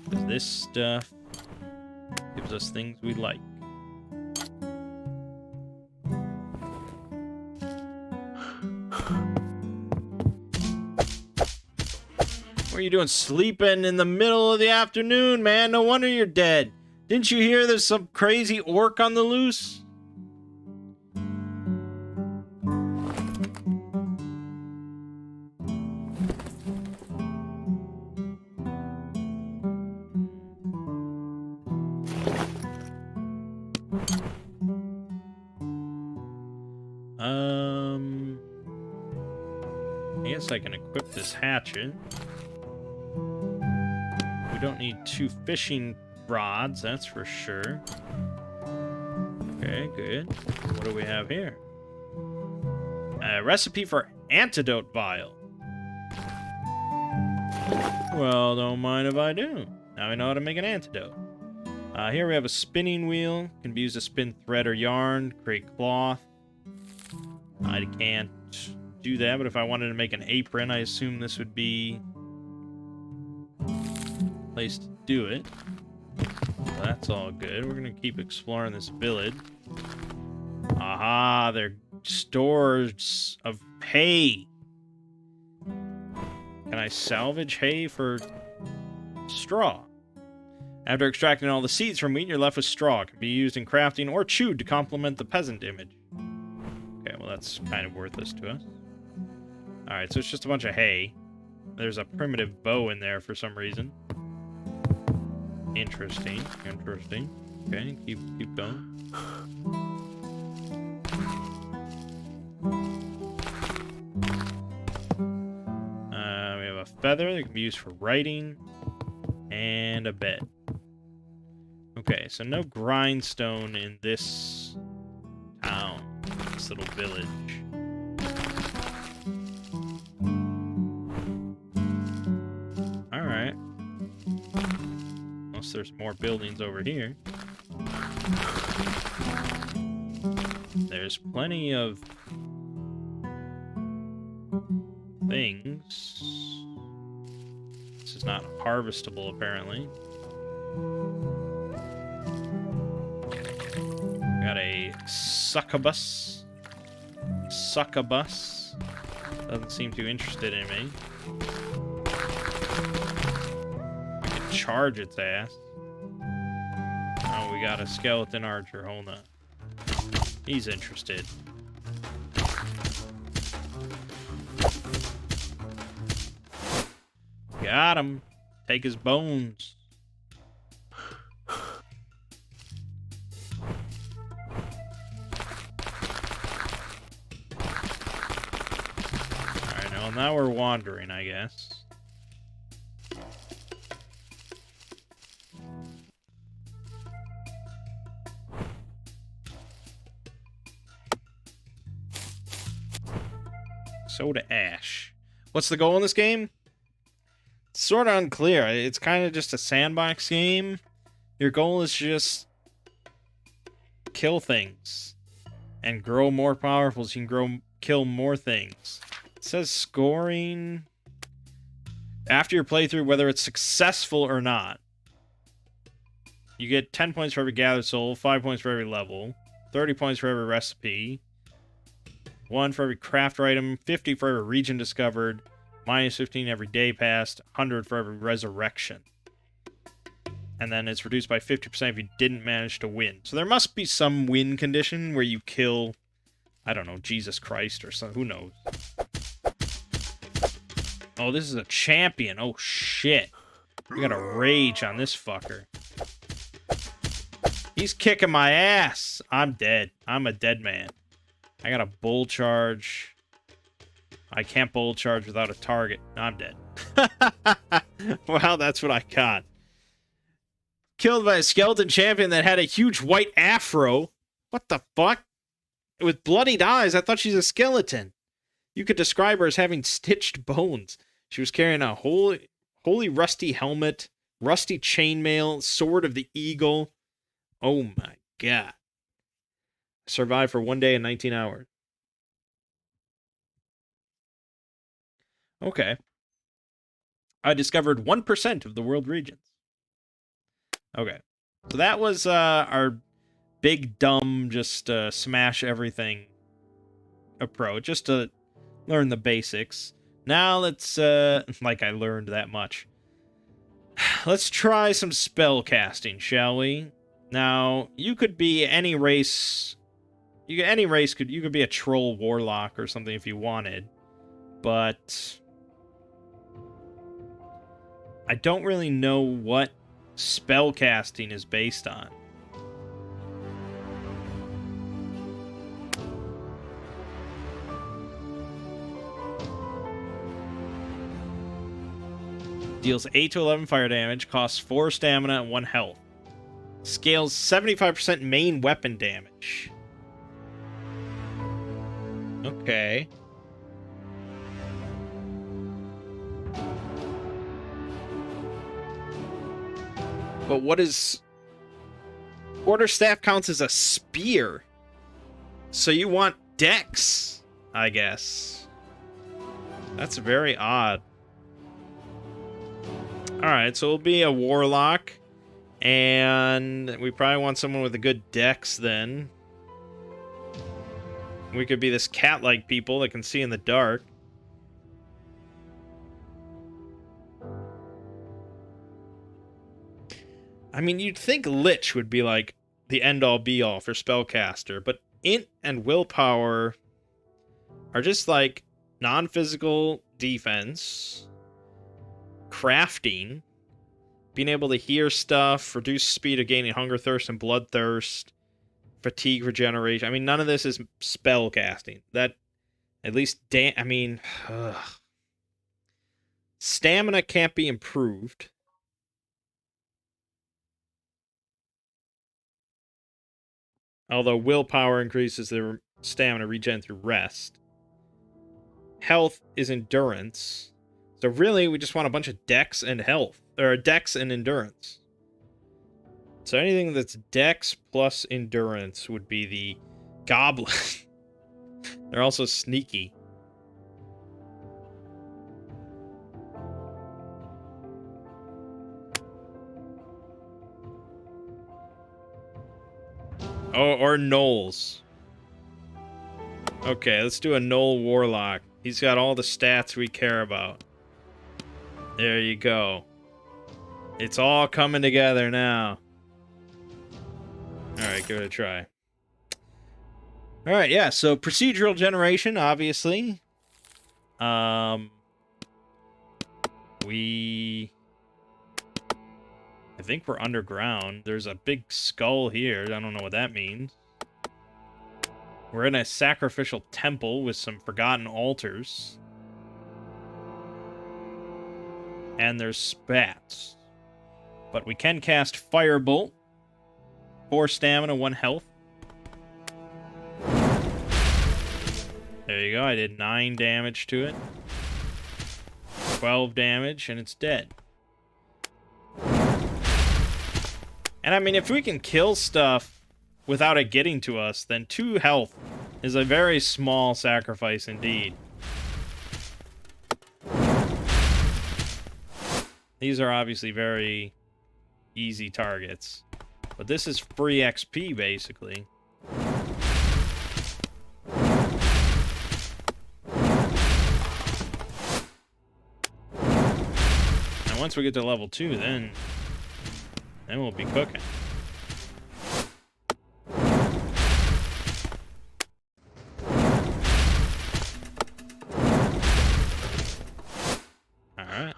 Because this stuff gives us things we like. What are you doing sleeping in the middle of the afternoon, man? No wonder you're dead. Didn't you hear there's some crazy orc on the loose? I guess I can equip this hatchet. We don't need 2 fishing rods, that's for sure. Okay, good. What do we have here? A recipe for Antidote vial. Well, don't mind if I do. Now we know how to make an antidote. Here we have a spinning wheel. Can be used to spin thread or yarn, create cloth. I can't do that, but if I wanted to make an apron, I assume this would be a place to do it. So that's all good. We're gonna keep exploring this village. Aha, they're stores of hay. Can I salvage hay for straw? After extracting all the seeds from wheat, you're left with straw. It can be used in crafting or chewed to complement the peasant image. Okay, well that's kind of worthless to us. Alright, so it's just a bunch of hay. There's a primitive bow in there for some reason. Interesting, interesting. Okay, keep going. We have a feather that can be used for writing. And a bed. Okay, so no grindstone in this town, this little village. Alright. Unless there's more buildings over here. There's plenty of things. This is not harvestable, apparently. Got a succubus. Succubus. Doesn't seem too interested in me. I can charge its ass. Oh, we got a skeleton archer. Hold on. He's interested. Got him. Take his bones. Alright, now we're wandering, I guess. Soda ash. What's the goal in this game? It's sort of unclear. It's kind of just a sandbox game. Your goal is to just kill things and grow more powerful so you can kill more things. It says scoring after your playthrough, whether it's successful or not. You get 10 points for every gathered soul, 5 points for every level, 30 points for every recipe, 1 for every craft item, 50 for every region discovered, minus 15 every day passed, 100 for every resurrection. And then it's reduced by 50% if you didn't manage to win. So there must be some win condition where you kill, I don't know, Jesus Christ or something. Who knows? Oh, this is a champion. Oh, shit. We got a rage on this fucker. He's kicking my ass. I'm dead. I'm a dead man. I got a bull charge. I can't bull charge without a target. I'm dead. Well, that's what I got. Killed by a skeleton champion that had a huge white afro. What the fuck? With bloodied eyes, I thought she's a skeleton. You could describe her as having stitched bones. She was carrying a holy rusty helmet, rusty chainmail, sword of the eagle. Oh my god. Survived for 1 day and 19 hours. Okay. I discovered 1% of the world regions. Okay. So that was our big, dumb, just smash everything approach, just to learn the basics. Now let's, like I learned that much. Let's try some spell casting, shall we? Now, you could be any race. You could be a troll warlock or something if you wanted. But I don't really know what spell casting is based on. Deals 8 to 11 fire damage, costs 4 stamina and 1 health. Scales 75% main weapon damage. Okay. But what is... Quarterstaff counts as a spear. So you want dex, I guess. That's very odd. Alright, so we'll be a warlock. And we probably want someone with a good dex then. We could be this cat-like people that can see in the dark. I mean, you'd think Lich would be like the end-all be-all for spellcaster, but int and willpower are just like non-physical defense, crafting, being able to hear stuff, reduce speed of gaining hunger, thirst, and bloodthirst, fatigue, regeneration. I mean, none of this is spellcasting. That, at least, I mean, stamina can't be improved. Although willpower increases the stamina regen through rest. Health is endurance. So really, we just want a bunch of dex and health. Or dex and endurance. So anything that's dex plus endurance would be the goblin. They're also sneaky. Oh, or gnolls. Okay, let's do a gnoll warlock. He's got all the stats we care about. There you go. It's all coming together now. Alright, give it a try. Alright, yeah, so procedural generation, obviously. I think we're underground. There's a big skull here. I don't know what that means. We're in a sacrificial temple with some forgotten altars. And there's spats. But we can cast Firebolt. 4 stamina, 1 health. There you go. I did 9 damage to it. 12 damage, and it's dead. And I mean, if we can kill stuff without it getting to us, then 2 health is a very small sacrifice indeed. These are obviously very easy targets. But this is free XP, basically. And once we get to level 2, then we'll be cooking. Alright.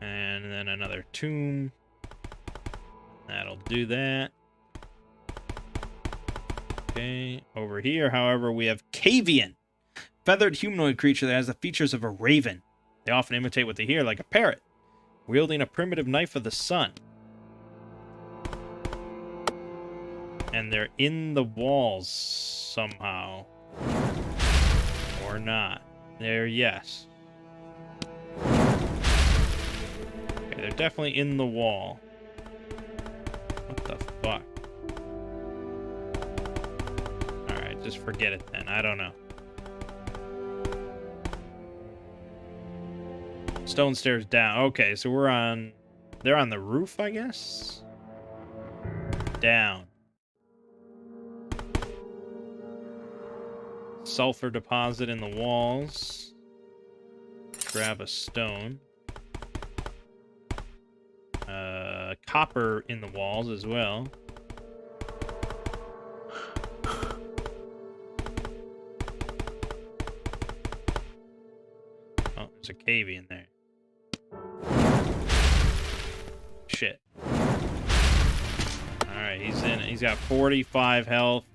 And then another tomb. That'll do that. Okay. Over here, however, we have Cavian. Feathered humanoid creature that has the features of a raven. They often imitate what they hear, like a parrot. wielding a primitive knife of the sun. And they're in the walls somehow. Or not. They're yes. Okay, they're definitely in the wall. What the fuck? Alright, just forget it then. I don't know. Stone stairs down. Okay, so we're on... They're on the roof, I guess? Down. Sulfur deposit in the walls. Grab a stone. Copper in the walls as well. Oh, there's a cave in there. Shit. Alright, he's in it. He's got 45 health.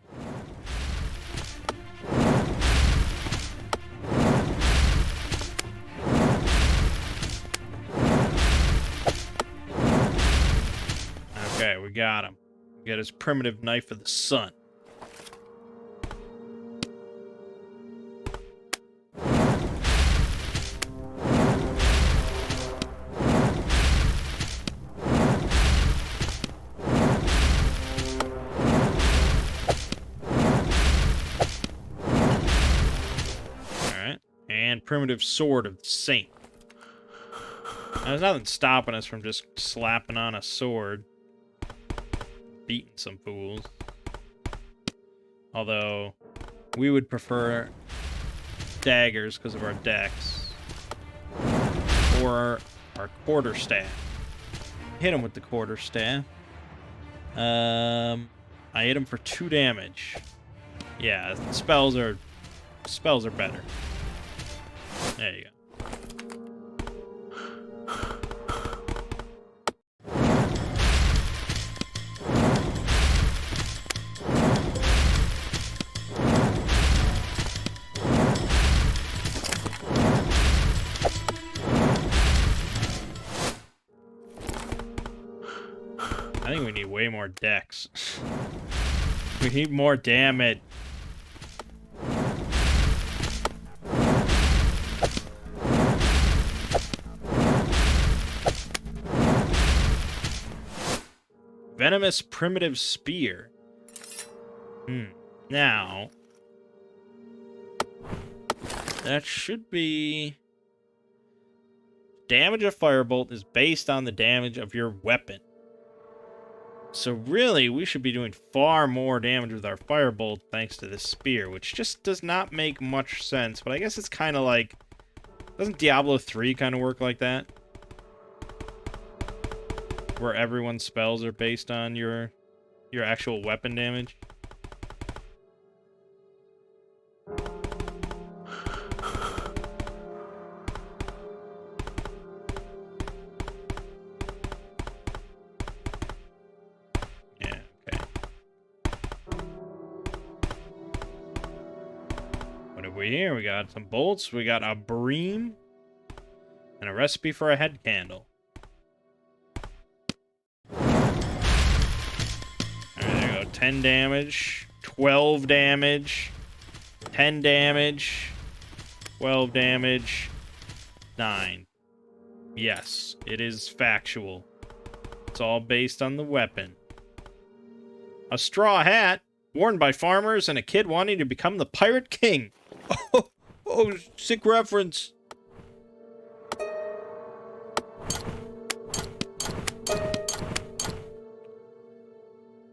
Okay, we got him. We got his primitive knife of the sun. Alright. And primitive sword of the saint. Now, there's nothing stopping us from just slapping on a sword. Beating some fools. Although, we would prefer daggers because of our dex. Or our quarterstaff. Hit him with the quarterstaff. I hit him for 2 damage. Yeah, spells are better. There you go. I think we need way more dex. We need more damage. Venomous primitive spear. Now, that should be... Damage of firebolt is based on the damage of your weapon. So really, we should be doing far more damage with our firebolt thanks to this spear, which just does not make much sense. But I guess it's kind of like... Doesn't Diablo 3 kind of work like that? Where everyone's spells are based on your actual weapon damage? Here we got some bolts, we got a bream, and a recipe for a head candle. Alright, there we go. 10 damage, 12 damage, 10 damage, 12 damage, 9. Yes, it is factual. It's all based on the weapon. A straw hat, worn by farmers and a kid wanting to become the Pirate King. Oh, sick reference.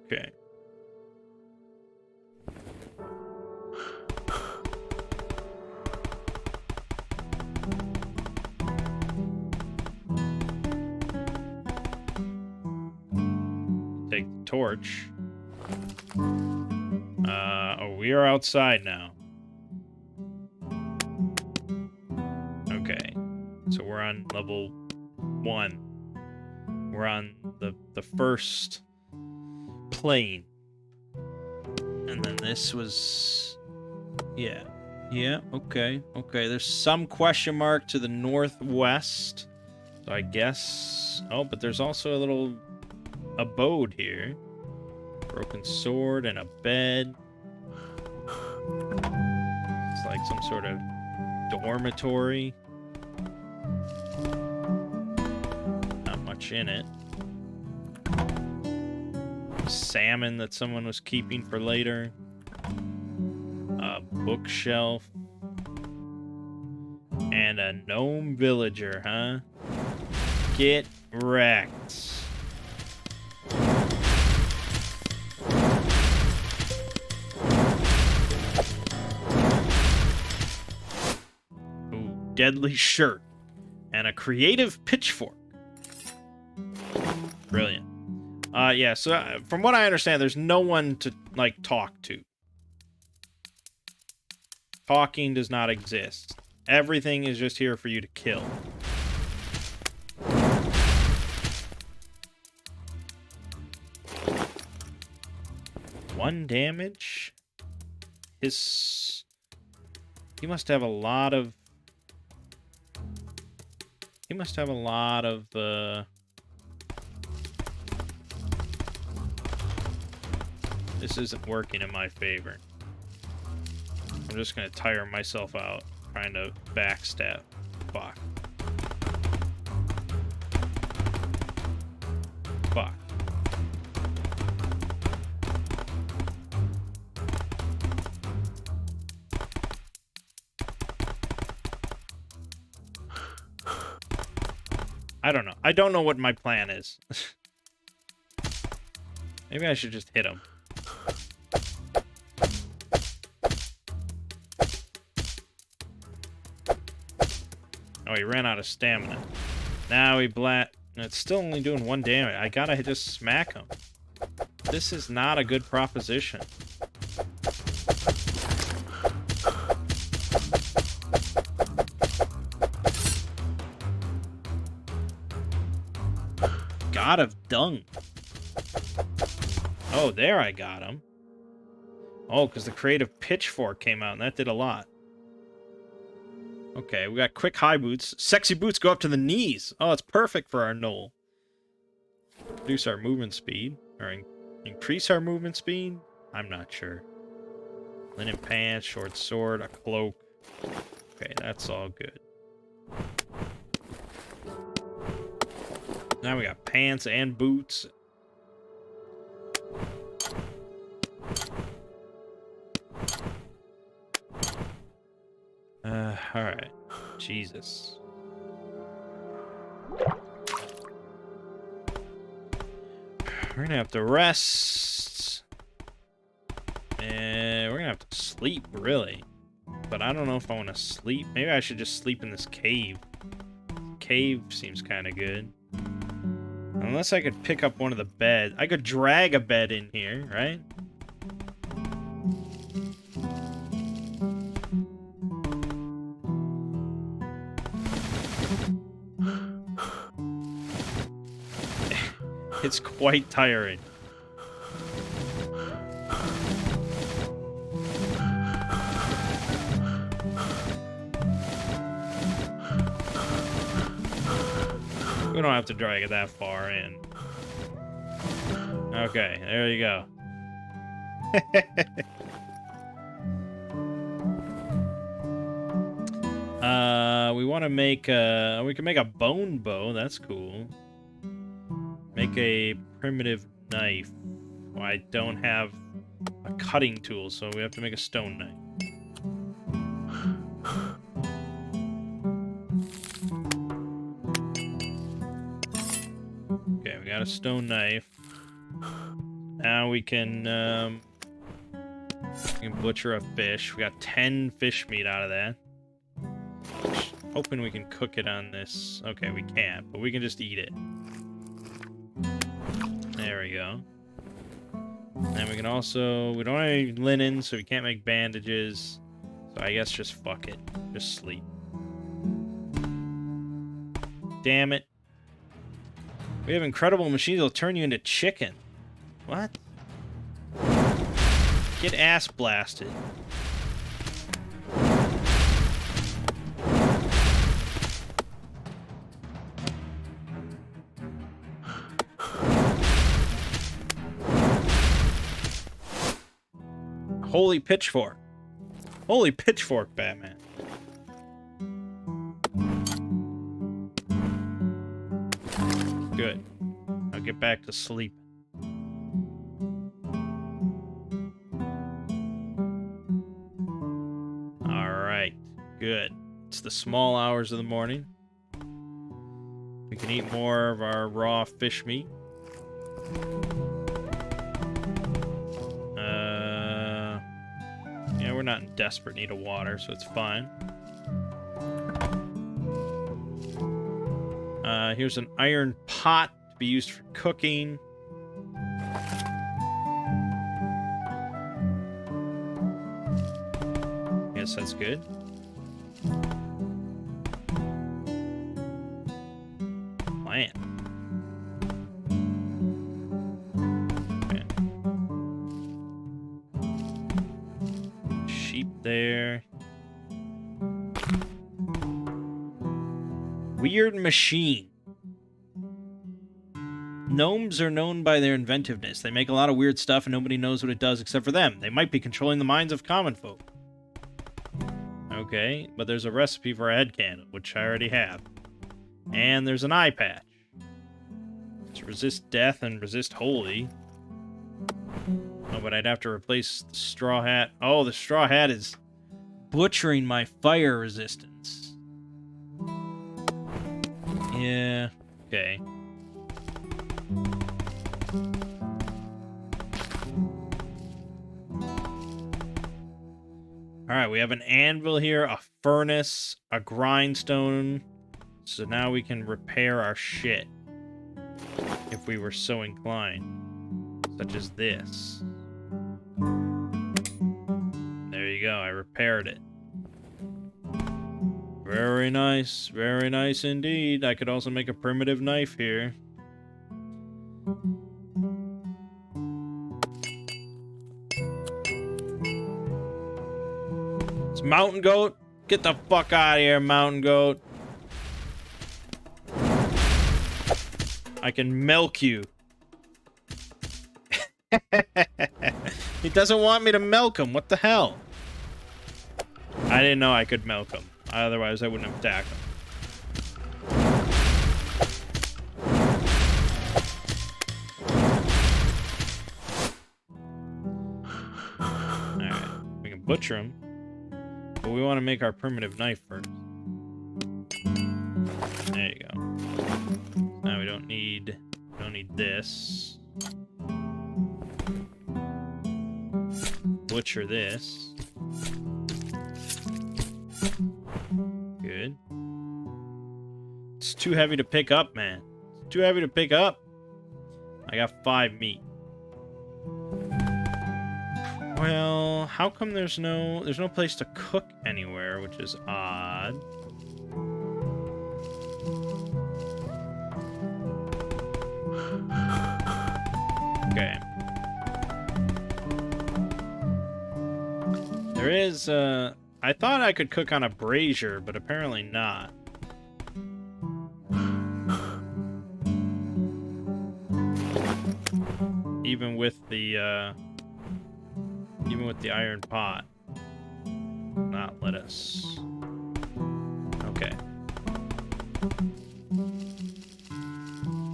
Okay. Take the torch. Oh, we are outside now. Okay, so we're on level 1. We're on the first plane. And then this was... Yeah, okay. There's some question mark to the northwest. So I guess... Oh, but there's also a little abode here. Broken sword and a bed. It's like some sort of dormitory. Not much in it. Salmon that someone was keeping for later. A bookshelf. And a gnome villager, huh? Get wrecked. Ooh, deadly shirt. And a creative pitchfork. Brilliant. Yeah, so from what I understand, there's no one to, like, talk to. Talking does not exist. Everything is just here for you to kill. One damage? He must have a lot of... This isn't working in my favor. I'm just gonna tire myself out trying to backstab. Fuck. Fuck. I don't know. I don't know what my plan is. Maybe I should just hit him. Oh, he ran out of stamina. Now he It's still only doing 1 damage. I gotta just smack him. This is not a good proposition. God of Dung. Oh, there I got him. Oh, because the creative pitchfork came out, and that did a lot. Okay, we got quick high boots. Sexy boots go up to the knees. Oh, it's perfect for our knoll. Reduce our movement speed. Or increase our movement speed? I'm not sure. Linen pants, short sword, a cloak. Okay, that's all good. Now we got pants and boots. Alright. Jesus. We're gonna have to rest. And we're gonna have to sleep, really. But I don't know if I want to sleep. Maybe I should just sleep in this cave. Cave seems kind of good. Unless I could pick up one of the beds. I could drag a bed in here, right? It's quite tiring. We don't have to drag it that far in. Okay, there you go. We want to make a... We can make a bone bow. That's cool. Make a primitive knife. Well, I don't have a cutting tool, so we have to make a stone knife. Okay, we got a stone knife. Now we can butcher a fish. We got 10 fish meat out of that. Hoping we can cook it on this. Okay, we can't, but we can just eat it. There we go. And we can also... We don't have any linen, so we can't make bandages. So I guess just fuck it. Just sleep. Damn it. We have incredible machines that'll turn you into chicken. What? Get ass blasted. Holy pitchfork. Holy pitchfork, Batman. Good. I'll get back to sleep. Alright. Good. It's the small hours of the morning. We can eat more of our raw fish meat. Yeah, we're not in desperate need of water, so it's fine. Here's an iron pot to be used for cooking. Yes, that's good. Plant. Okay. Sheep there. Weird machine. Gnomes are known by their inventiveness. They make a lot of weird stuff and nobody knows what it does except for them. They might be controlling the minds of common folk. Okay, but there's a recipe for a headcanon, which I already have. And there's an eye patch. To resist death and resist holy. Oh, but I'd have to replace the straw hat. Oh, the straw hat is butchering my fire resistance. Yeah, okay. Alright, we have an anvil here, a furnace, a grindstone. So now we can repair our shit. If we were so inclined. Such as this. There you go, I repaired it. Very nice indeed. I could also make a primitive knife here. It's Mountain Goat. Get the fuck out of here, Mountain Goat. I can milk you. He doesn't want me to milk him. What the hell? I didn't know I could milk him. Otherwise, I wouldn't have attacked him. Alright. We can butcher him. But we want to make our primitive knife first. There you go. Now we don't need this. Butcher this. Good. It's too heavy to pick up, man. It's too heavy to pick up. I got 5 meat. Well, how come there's no place to cook anywhere, which is odd. Okay. There is, I thought I could cook on a brazier, but apparently not. Even with the iron pot. Not let us. Okay.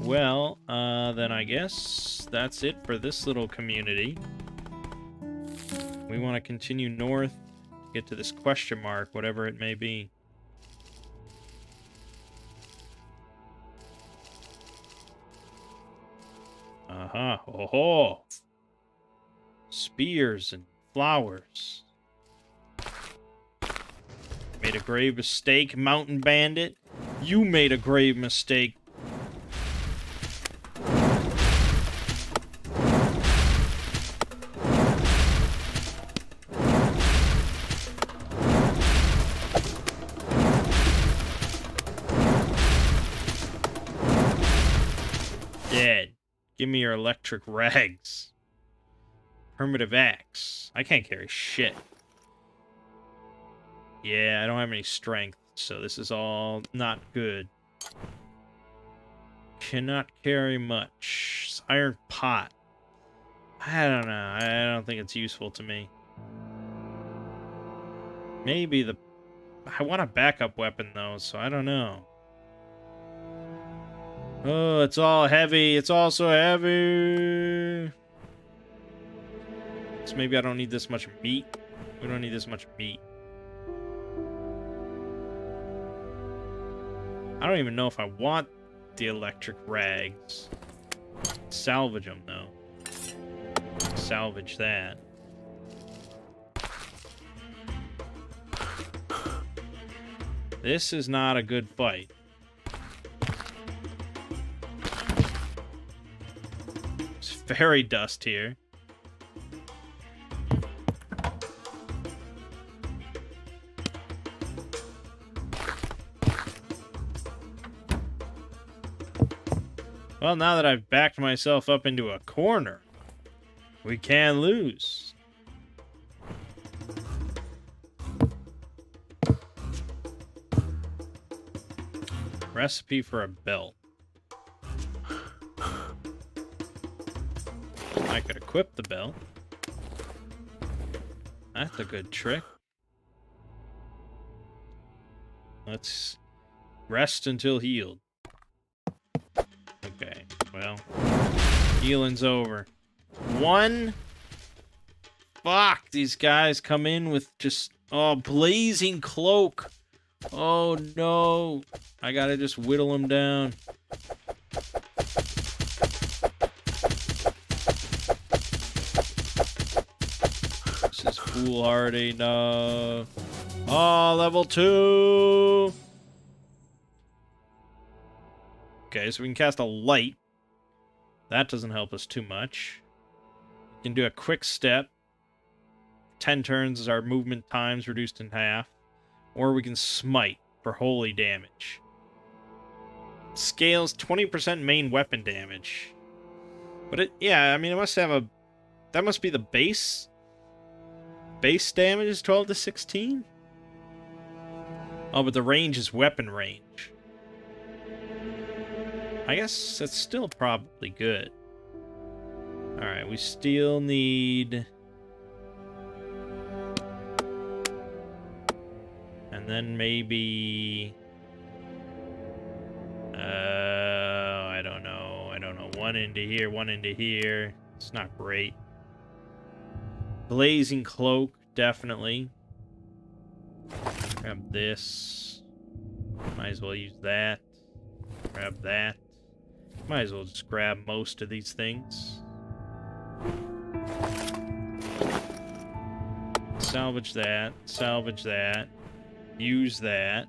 Well, then I guess that's it for this little community. We want to continue north to get to this question mark, whatever it may be. Uh-huh. Oh-ho! Spears and flowers. Made a grave mistake, mountain bandit. You made a grave mistake. Dead. Give me your electric rags. Primitive axe. I can't carry shit. Yeah, I don't have any strength, so this is all not good. Cannot carry much. Iron pot. I don't know. I don't think it's useful to me. Maybe the... I want a backup weapon, though, so I don't know. Oh, it's all heavy. It's all so heavy. So maybe I don't need this much meat. We don't need this much meat. I don't even know if I want the electric rags. Salvage them, though. Salvage that. This is not a good fight. It's fairy dust here. Well, now that I've backed myself up into a corner, we can lose. Recipe for a belt. I could equip the belt. That's a good trick. Let's rest until healed. Okay, well, healing's over. One. Fuck, these guys come in with just, oh, blazing cloak. Oh no, I gotta just whittle them down. This is foolhardy, no. Oh, level 2. Okay, so we can cast a light. That doesn't help us too much. We can do a quick step. 10 turns is our movement times reduced in half. Or we can smite for holy damage. Scales 20% main weapon damage. But it, yeah, I mean, it must have a... That must be the base. Base damage is 12 to 16? Oh, but the range is weapon range. I guess that's still probably good. Alright, we still need... And then maybe... I don't know. I don't know. One into here, one into here. It's not great. Blazing cloak, definitely. Grab this. Might as well use that. Grab that. Might as well just grab most of these things. Salvage that. Salvage that. Use that.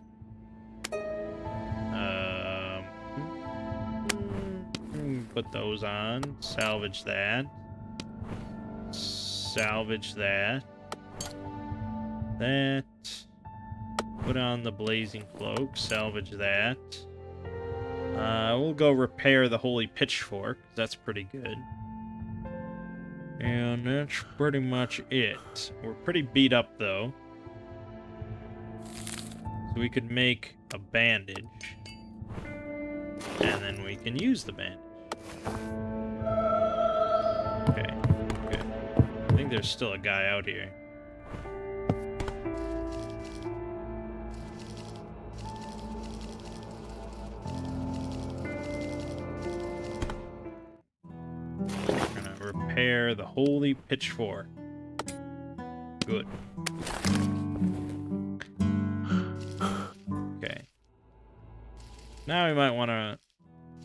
Put those on. Salvage that. Salvage that. That. Put on the blazing cloak. Salvage that. We'll go repair the holy pitchfork. That's pretty good. And that's pretty much it. We're pretty beat up, though. So we could make a bandage. And then we can use the bandage. Okay, good. I think there's still a guy out here. We're gonna repair the holy pitchfork. Good. Okay. Now we might want to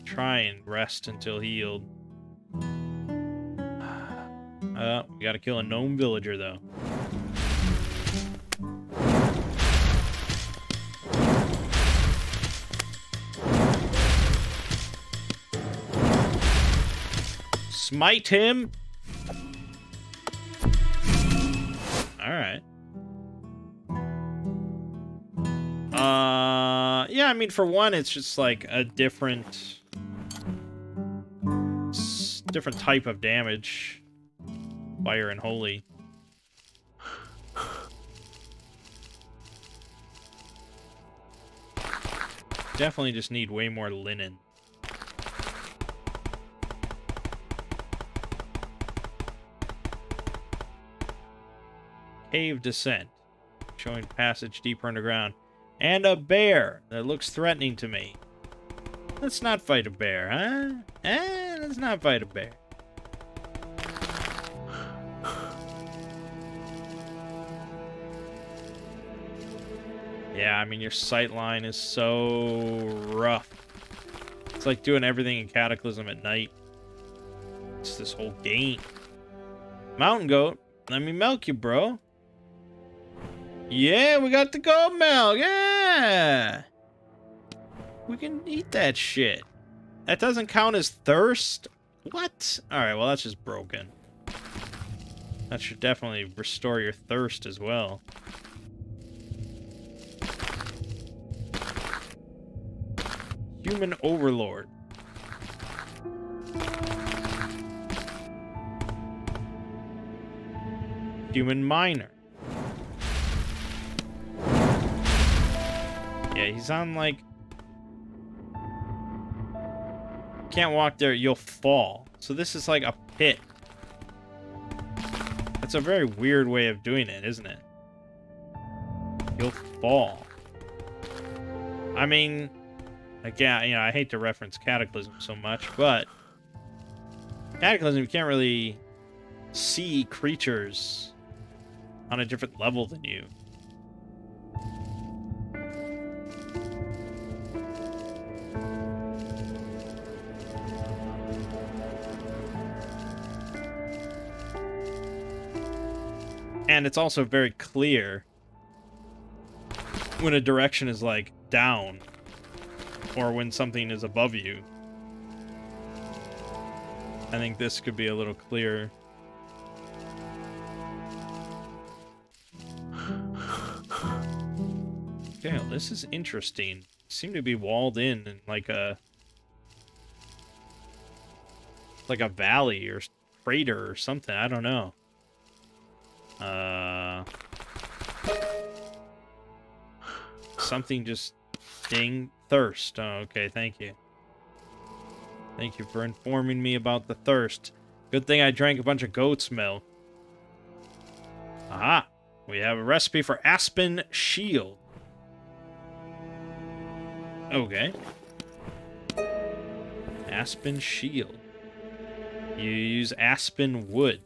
try and rest until healed. We gotta kill a gnome villager, though. Smite him! Alright. Yeah, I mean, for one, it's just like a different type of damage. Fire and holy. Definitely just need way more linen. Cave descent. showing passage deeper underground. And a bear that looks threatening to me. Let's not fight a bear, huh? Let's not fight a bear. Yeah, I mean, your sight line is so rough. It's like doing everything in Cataclysm at night. It's this whole game. Mountain goat, let me milk you, bro. Yeah, we got the goat milk. Yeah. We can eat that shit. That doesn't count as thirst? What? Alright, well, that's just broken. That should definitely restore your thirst as well. Human Overlord. Human Miner. Yeah, he's on, like... Can't walk there, you'll fall. So this is like a pit. That's a very weird way of doing it, isn't it? You'll fall. I mean... Again, you know, I hate to reference Cataclysm so much, but... Cataclysm, you can't really see creatures on a different level than you. And it's also very clear when a direction is, like, down, or when something is above you. I think this could be a little clearer. Okay, well, this is interesting. Seem to be walled in like a valley or crater or something. I don't know. Something just ding thirst. Oh, okay, thank you. Thank you for informing me about the thirst. Good thing I drank a bunch of goat's milk. Aha! We have a recipe for Aspen Shield. Okay. Aspen Shield. You use aspen wood.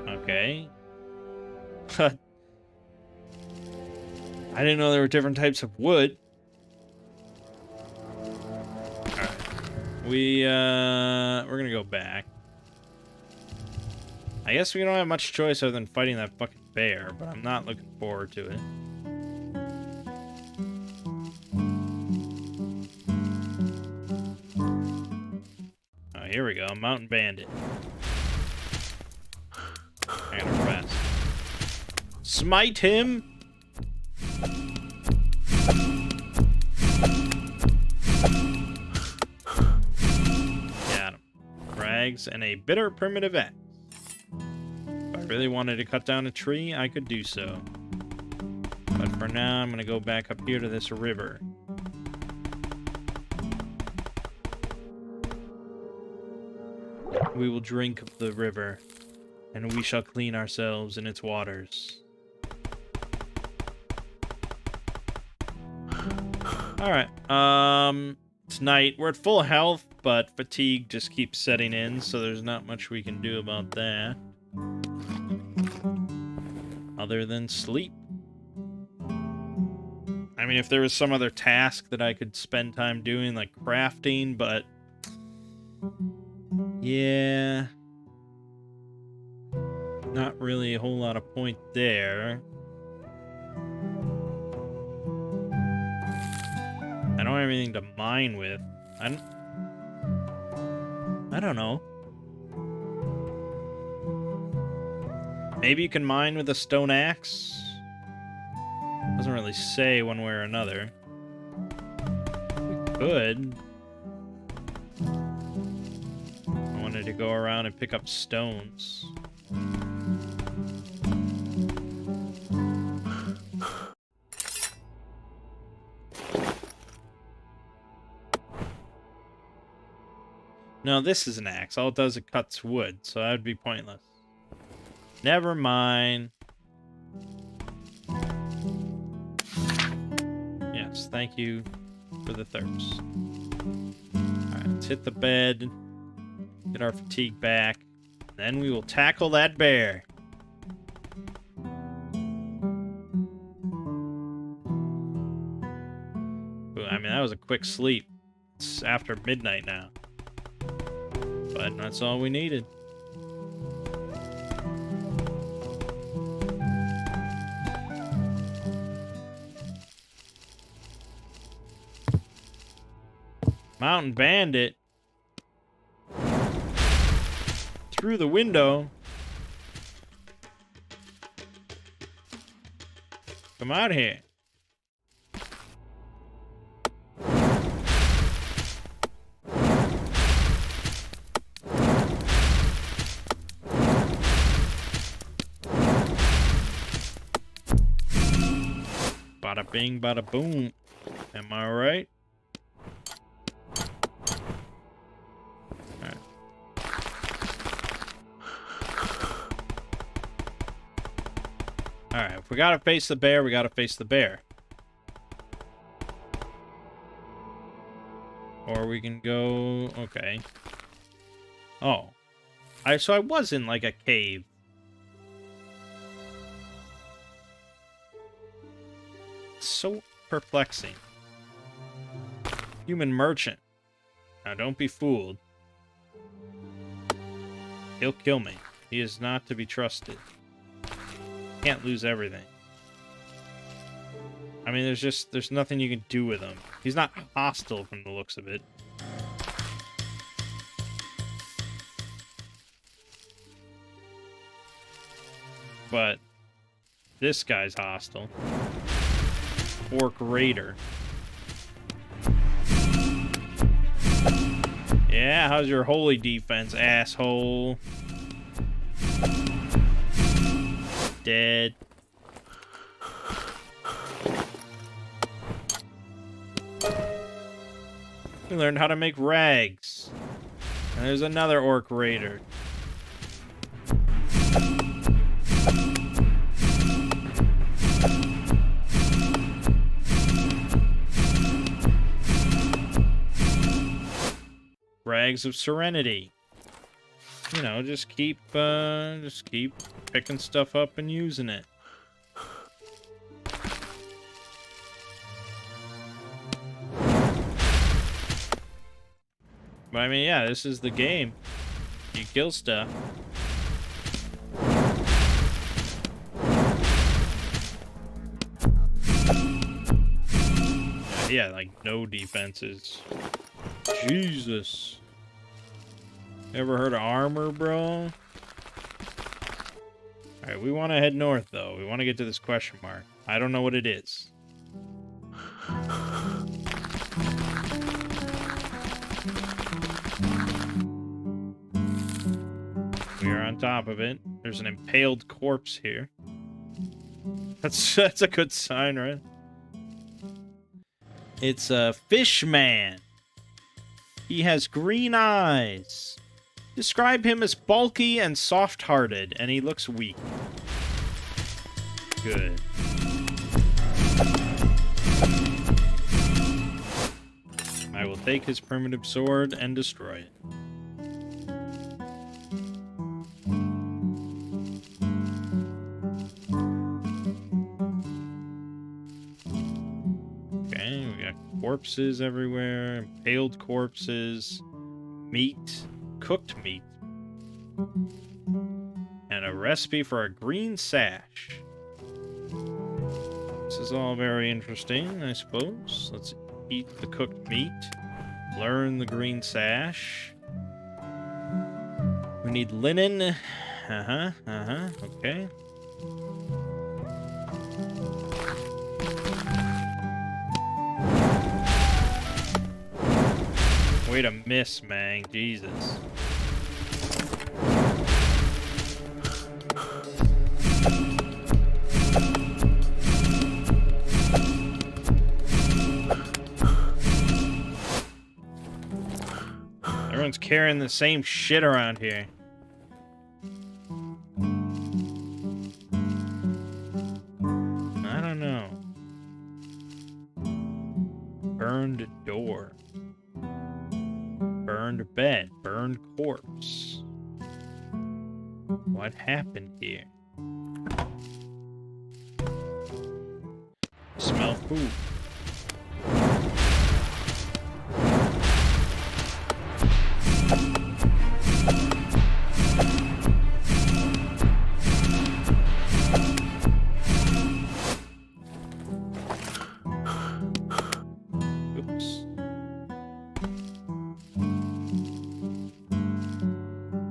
Okay. I didn't know there were different types of wood. Alright. We're gonna go back. I guess we don't have much choice other than fighting that fucking bear, but I'm not looking forward to it. Oh, here we go. Mountain Bandit. I gotta rest. Smite him! Got him. Rags and a bitter primitive axe. If I really wanted to cut down a tree, I could do so. But for now, I'm gonna go back up here to this river. We will drink of the river, and we shall clean ourselves in its waters. Alright, it's night. We're at full health, but fatigue just keeps setting in, so there's not much we can do about that. Other than sleep. I mean, if there was some other task that I could spend time doing, like crafting, but... yeah... not really a whole lot of point there. I don't have anything to mine with. I don't know. Maybe you can mine with a stone axe? Doesn't really say one way or another. We could. I wanted to go around and pick up stones. No, this is an axe. All it does is it cuts wood, so that would be pointless. Never mind. Yes, thank you for the thirst. Alright, let's hit the bed. Get our fatigue back. Then we will tackle that bear. I mean, that was a quick sleep. It's after midnight now. But that's all we needed. Mountain Bandit. Through the window. Come out here. Bada bing, bada boom. Am I right? Alright, if we gotta face the bear, we gotta face the bear. Or we can go... Okay. Oh. So I was in, like, a cave. It's so perplexing. Human merchant. Now, don't be fooled. He'll kill me. He is not to be trusted. Can't lose everything. I mean, there's nothing you can do with him. He's not hostile from the looks of it. But this guy's hostile. Orc Raider. Yeah, how's your holy defense, asshole? Dead. We learned how to make rags. And there's another Orc Raider. Rags of Serenity. You know, just keep picking stuff up and using it. But I mean, yeah, this is the game. You kill stuff. Yeah, like no defenses. Jesus. Ever heard of armor, bro? Alright, we want to head north, though. We want to get to this question mark. I don't know what it is. We are on top of it. There's an impaled corpse here. That's a good sign, right? It's a fish man. He has green eyes. Describe him as bulky and soft-hearted, and he looks weak. Good. I will take his primitive sword and destroy it. Okay, we got corpses everywhere, impaled corpses, meat, cooked meat, and a recipe for a green sash. This is all very interesting, I suppose. Let's eat the cooked meat, learn the green sash. We need linen. Okay. Way to miss, Mangg. Jesus. Everyone's carrying the same shit around here. Burned door. Burned bed. Burned corpse. What happened here? Smell food. Oops.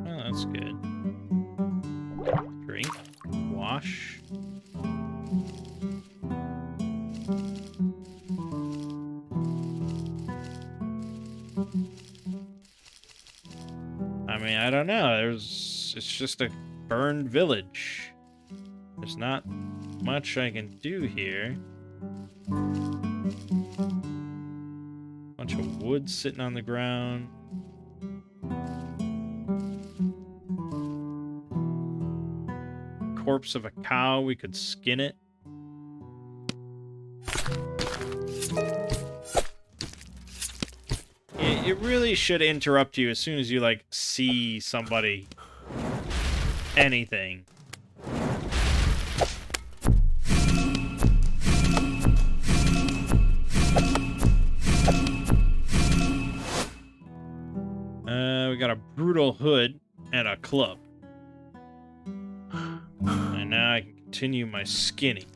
Oh, that's good. Drink. Wash. I mean, I don't know. It's just a burned village. There's not much I can do here. Bunch of wood sitting on the ground. Corpse of a cow, we could skin it. It really should interrupt you as soon as you, like, see somebody. Anything. We got a brutal hood and a club. And now I can continue my skinning.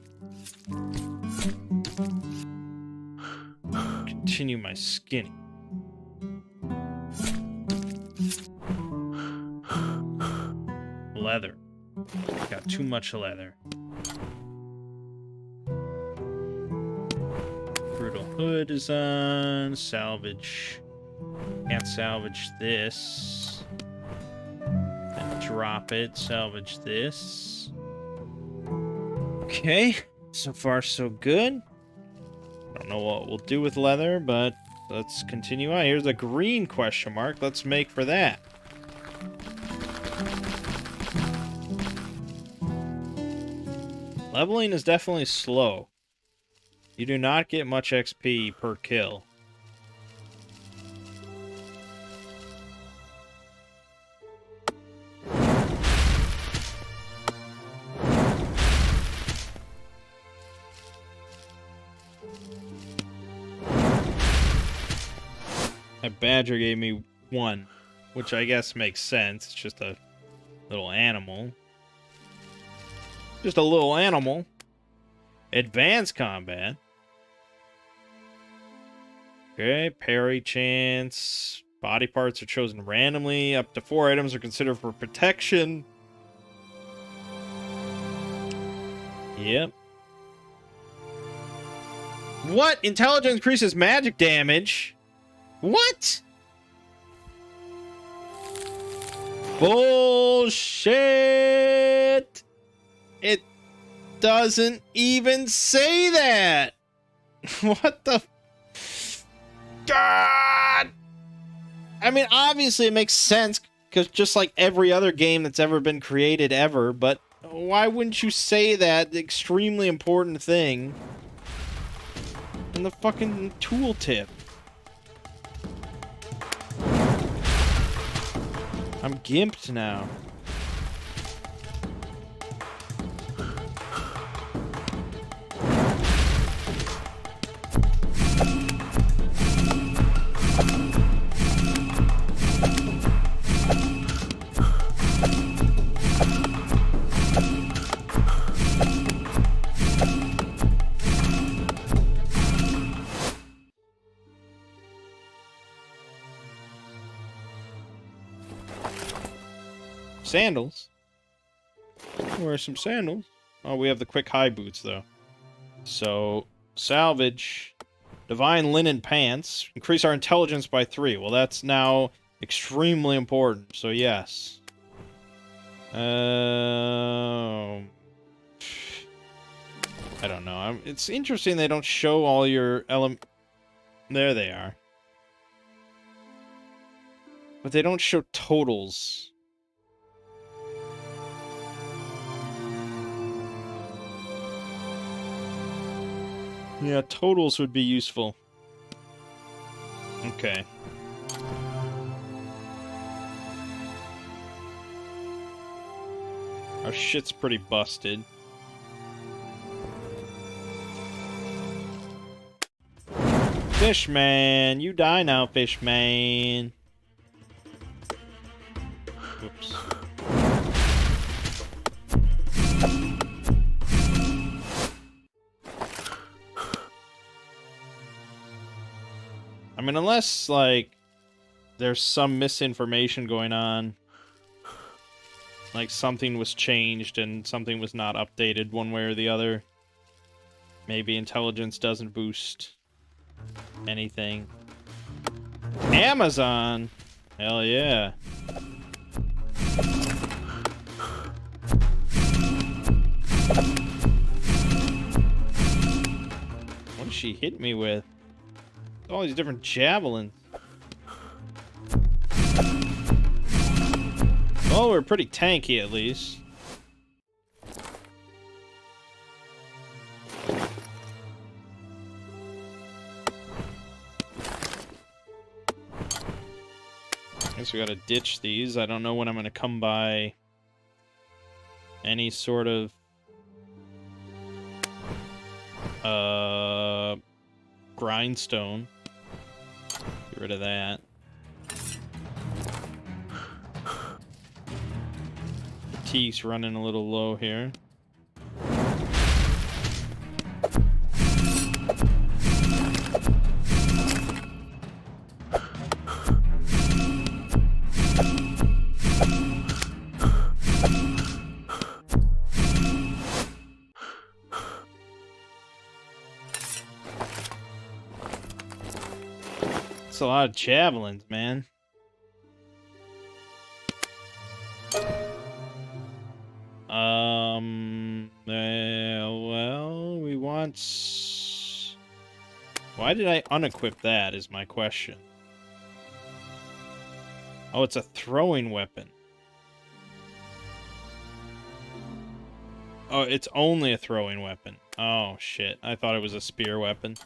Continue my skinning. Leather. Got too much leather. Brutal hood is on. Salvage. Can't salvage this. And drop it. Salvage this. Okay. So far, so good. I don't know what we'll do with leather, but let's continue on. Here's a green question mark. Let's make for that. Leveling is definitely slow. You do not get much XP per kill. That badger gave me 1, which I guess makes sense. It's just a little animal. Just a little animal. Advanced combat. Okay, parry chance. Body parts are chosen randomly. Up to 4 items are considered for protection. Yep. What? Intelligence increases magic damage? What? Bullshit! It doesn't even say that! What the... God! I mean, obviously it makes sense, because just like every other game that's ever been created ever, but why wouldn't you say that extremely important thing in the fucking tooltip? I'm gimped now. Sandals. Wear some sandals. Oh, we have the quick high boots though. So salvage divine linen pants. Increase our intelligence by 3. Well, that's now extremely important. So yes. I don't know. It's interesting they don't show all your element. There they are. But they don't show totals. Yeah, totals would be useful. Okay. Our shit's pretty busted. Fishman, you die now, Fishman. Oops. I mean, unless, like, there's some misinformation going on. Like, something was changed and something was not updated one way or the other. Maybe intelligence doesn't boost anything. Amazon! Hell yeah. What did she hit me with? All these different javelins. Well, we're pretty tanky, at least. Guess we gotta ditch these. I don't know when I'm gonna come by any sort of grindstone. Get rid of that. Fatigue's running a little low here. It's a lot of javelins, man. Well, we want... Why did I unequip that, is my question. Oh, it's a throwing weapon. Oh, it's only a throwing weapon. Oh, shit. I thought it was a spear weapon.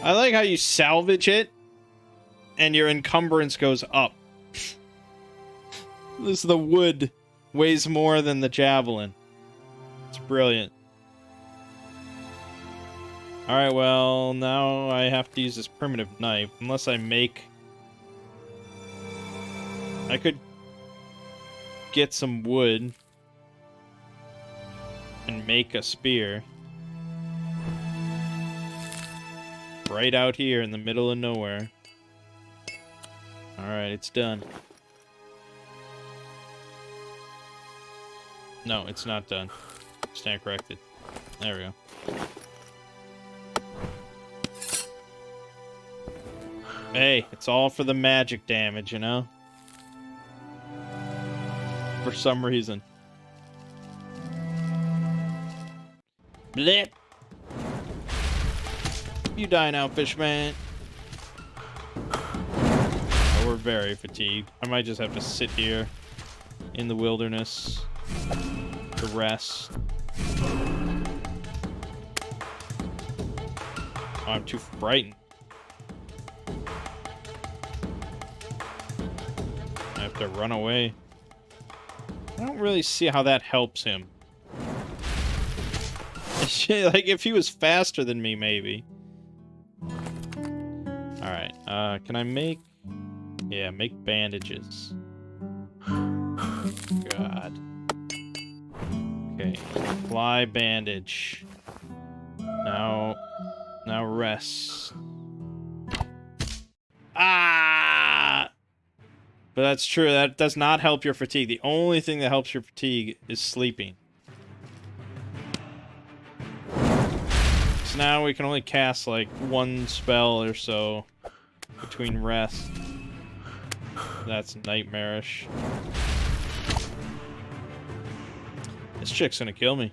I like how you salvage it, and your encumbrance goes up. This the wood weighs more than the javelin. It's brilliant. Alright, well, now I have to use this primitive knife. Unless I make... I could get some wood and make a spear. Right out here in the middle of nowhere. Alright, it's done. No, it's not done. Stand corrected. There we go. Hey, it's all for the magic damage, you know? For some reason. Blip! You die now, Fishman. Oh, we're very fatigued. I might just have to sit here in the wilderness to rest. Oh, I'm too frightened. I have to run away. I don't really see how that helps him. Like, if he was faster than me, maybe. Alright, can I make... Yeah, make bandages. God. Okay, fly bandage. Now rest. Ah! But that's true, that does not help your fatigue. The only thing that helps your fatigue is sleeping. So now we can only cast like one spell or so between rest. That's nightmarish. This chick's gonna kill me.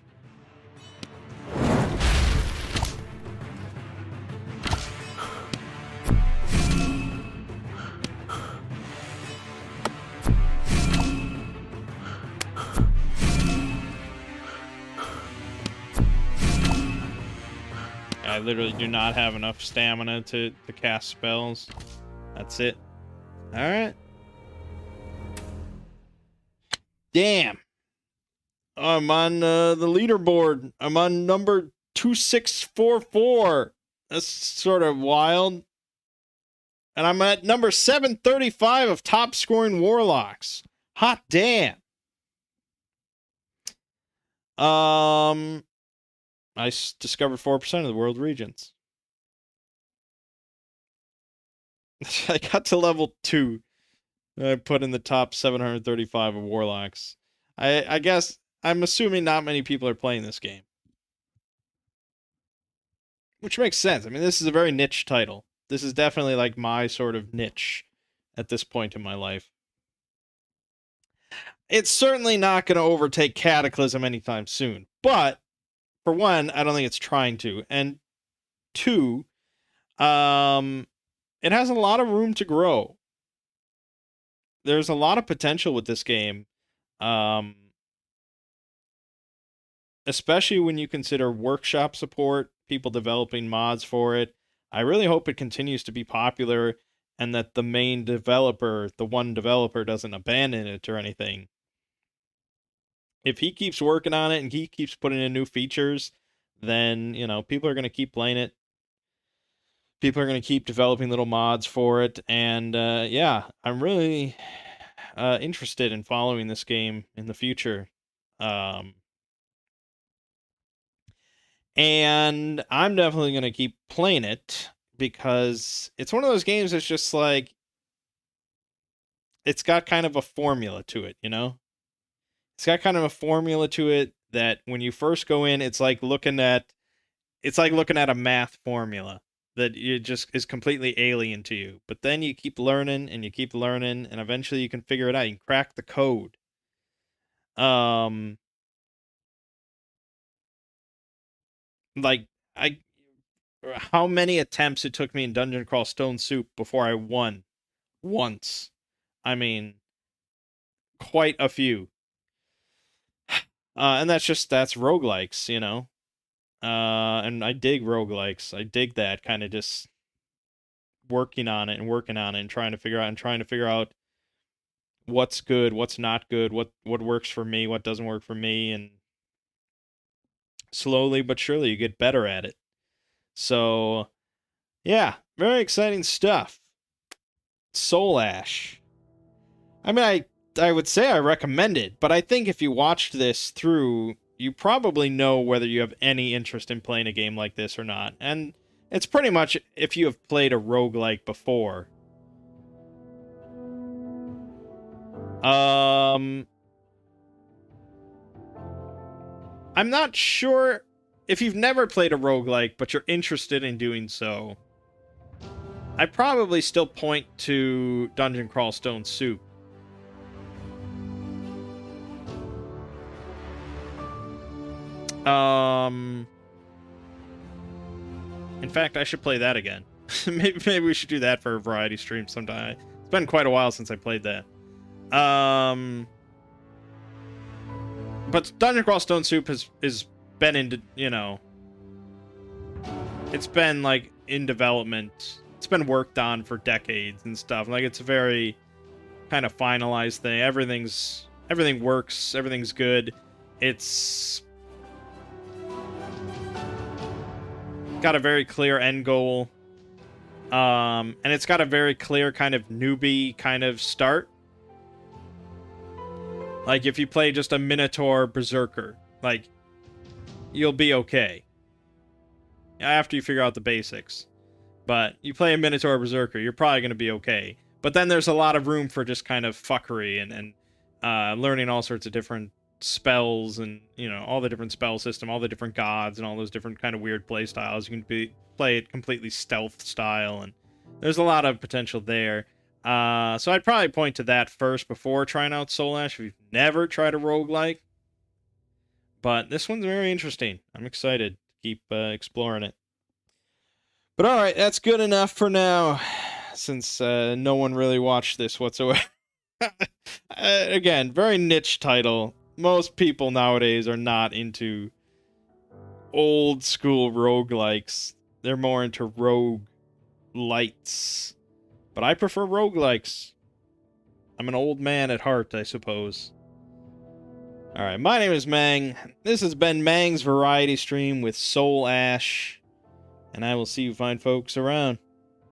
I literally do not have enough stamina to cast spells. That's it. Alright. Damn. I'm on the leaderboard. I'm on number 2644. That's sort of wild. And I'm at number 735 of top scoring warlocks. Hot damn. I discovered 4% of the world regions. I got to level 2. I put in the top 735 of warlocks. I guess, I'm assuming not many people are playing this game. Which makes sense. I mean, this is a very niche title. This is definitely like my sort of niche at this point in my life. It's certainly not going to overtake Cataclysm anytime soon. But, for one, I don't think it's trying to. And two, it has a lot of room to grow. There's a lot of potential with this game. Especially when you consider workshop support, people developing mods for it. I really hope it continues to be popular and that the main developer, the one developer, doesn't abandon it or anything. If he keeps working on it and he keeps putting in new features, then, you know, people are going to keep playing it. People are going to keep developing little mods for it. And, yeah, I'm really interested in following this game in the future. And I'm definitely going to keep playing it because it's one of those games that's just like, it's got kind of a formula to it, you know? It's got kind of a formula to it that when you first go in, it's like looking at a math formula that it just is completely alien to you. But then you keep learning and you keep learning and eventually you can figure it out. You can crack the code. Like how many attempts it took me in Dungeon Crawl Stone Soup before I won once. I mean, quite a few. And that's roguelikes, you know. And I dig roguelikes. I dig that kind of just working on it and trying to figure out what's good, what's not good, what works for me, what doesn't work for me, and slowly but surely you get better at it. So, yeah, very exciting stuff. Soulash. I mean, I would say I recommend it, but I think if you watched this through, you probably know whether you have any interest in playing a game like this or not. And it's pretty much if you have played a roguelike before. I'm not sure if you've never played a roguelike, but you're interested in doing so. I'd probably still point to Dungeon Crawl Stone Soup. In fact, I should play that again. maybe we should do that for a variety stream sometime. It's been quite a while since I played that. But Dungeon Crawl Stone Soup has been into, you know, it's been like in development. It's been worked on for decades and stuff. Like it's a very kind of finalized thing. Everything works. Everything's good. It's got a very clear end goal. And it's got a very clear kind of newbie kind of start. Like, if you play just a Minotaur Berserker, like, you'll be okay. After you figure out the basics. But you play a Minotaur Berserker, you're probably going to be okay. But then there's a lot of room for just kind of fuckery and learning all sorts of different spells and, you know, all the different spell system, all the different gods, and all those different kind of weird play styles. You can play it completely stealth style, and there's a lot of potential there. So I'd probably point to that first before trying out Soulash if you've never tried a roguelike. But this one's very interesting. I'm excited to keep exploring it. But alright, that's good enough for now, since no one really watched this whatsoever. Again, very niche title. Most people nowadays are not into old school roguelikes. They're more into rogue lights. But I prefer roguelikes. I'm an old man at heart, I suppose. Alright, my name is Mangg. This has been Mangg's Variety Stream with Soulash. And I will see you fine folks around.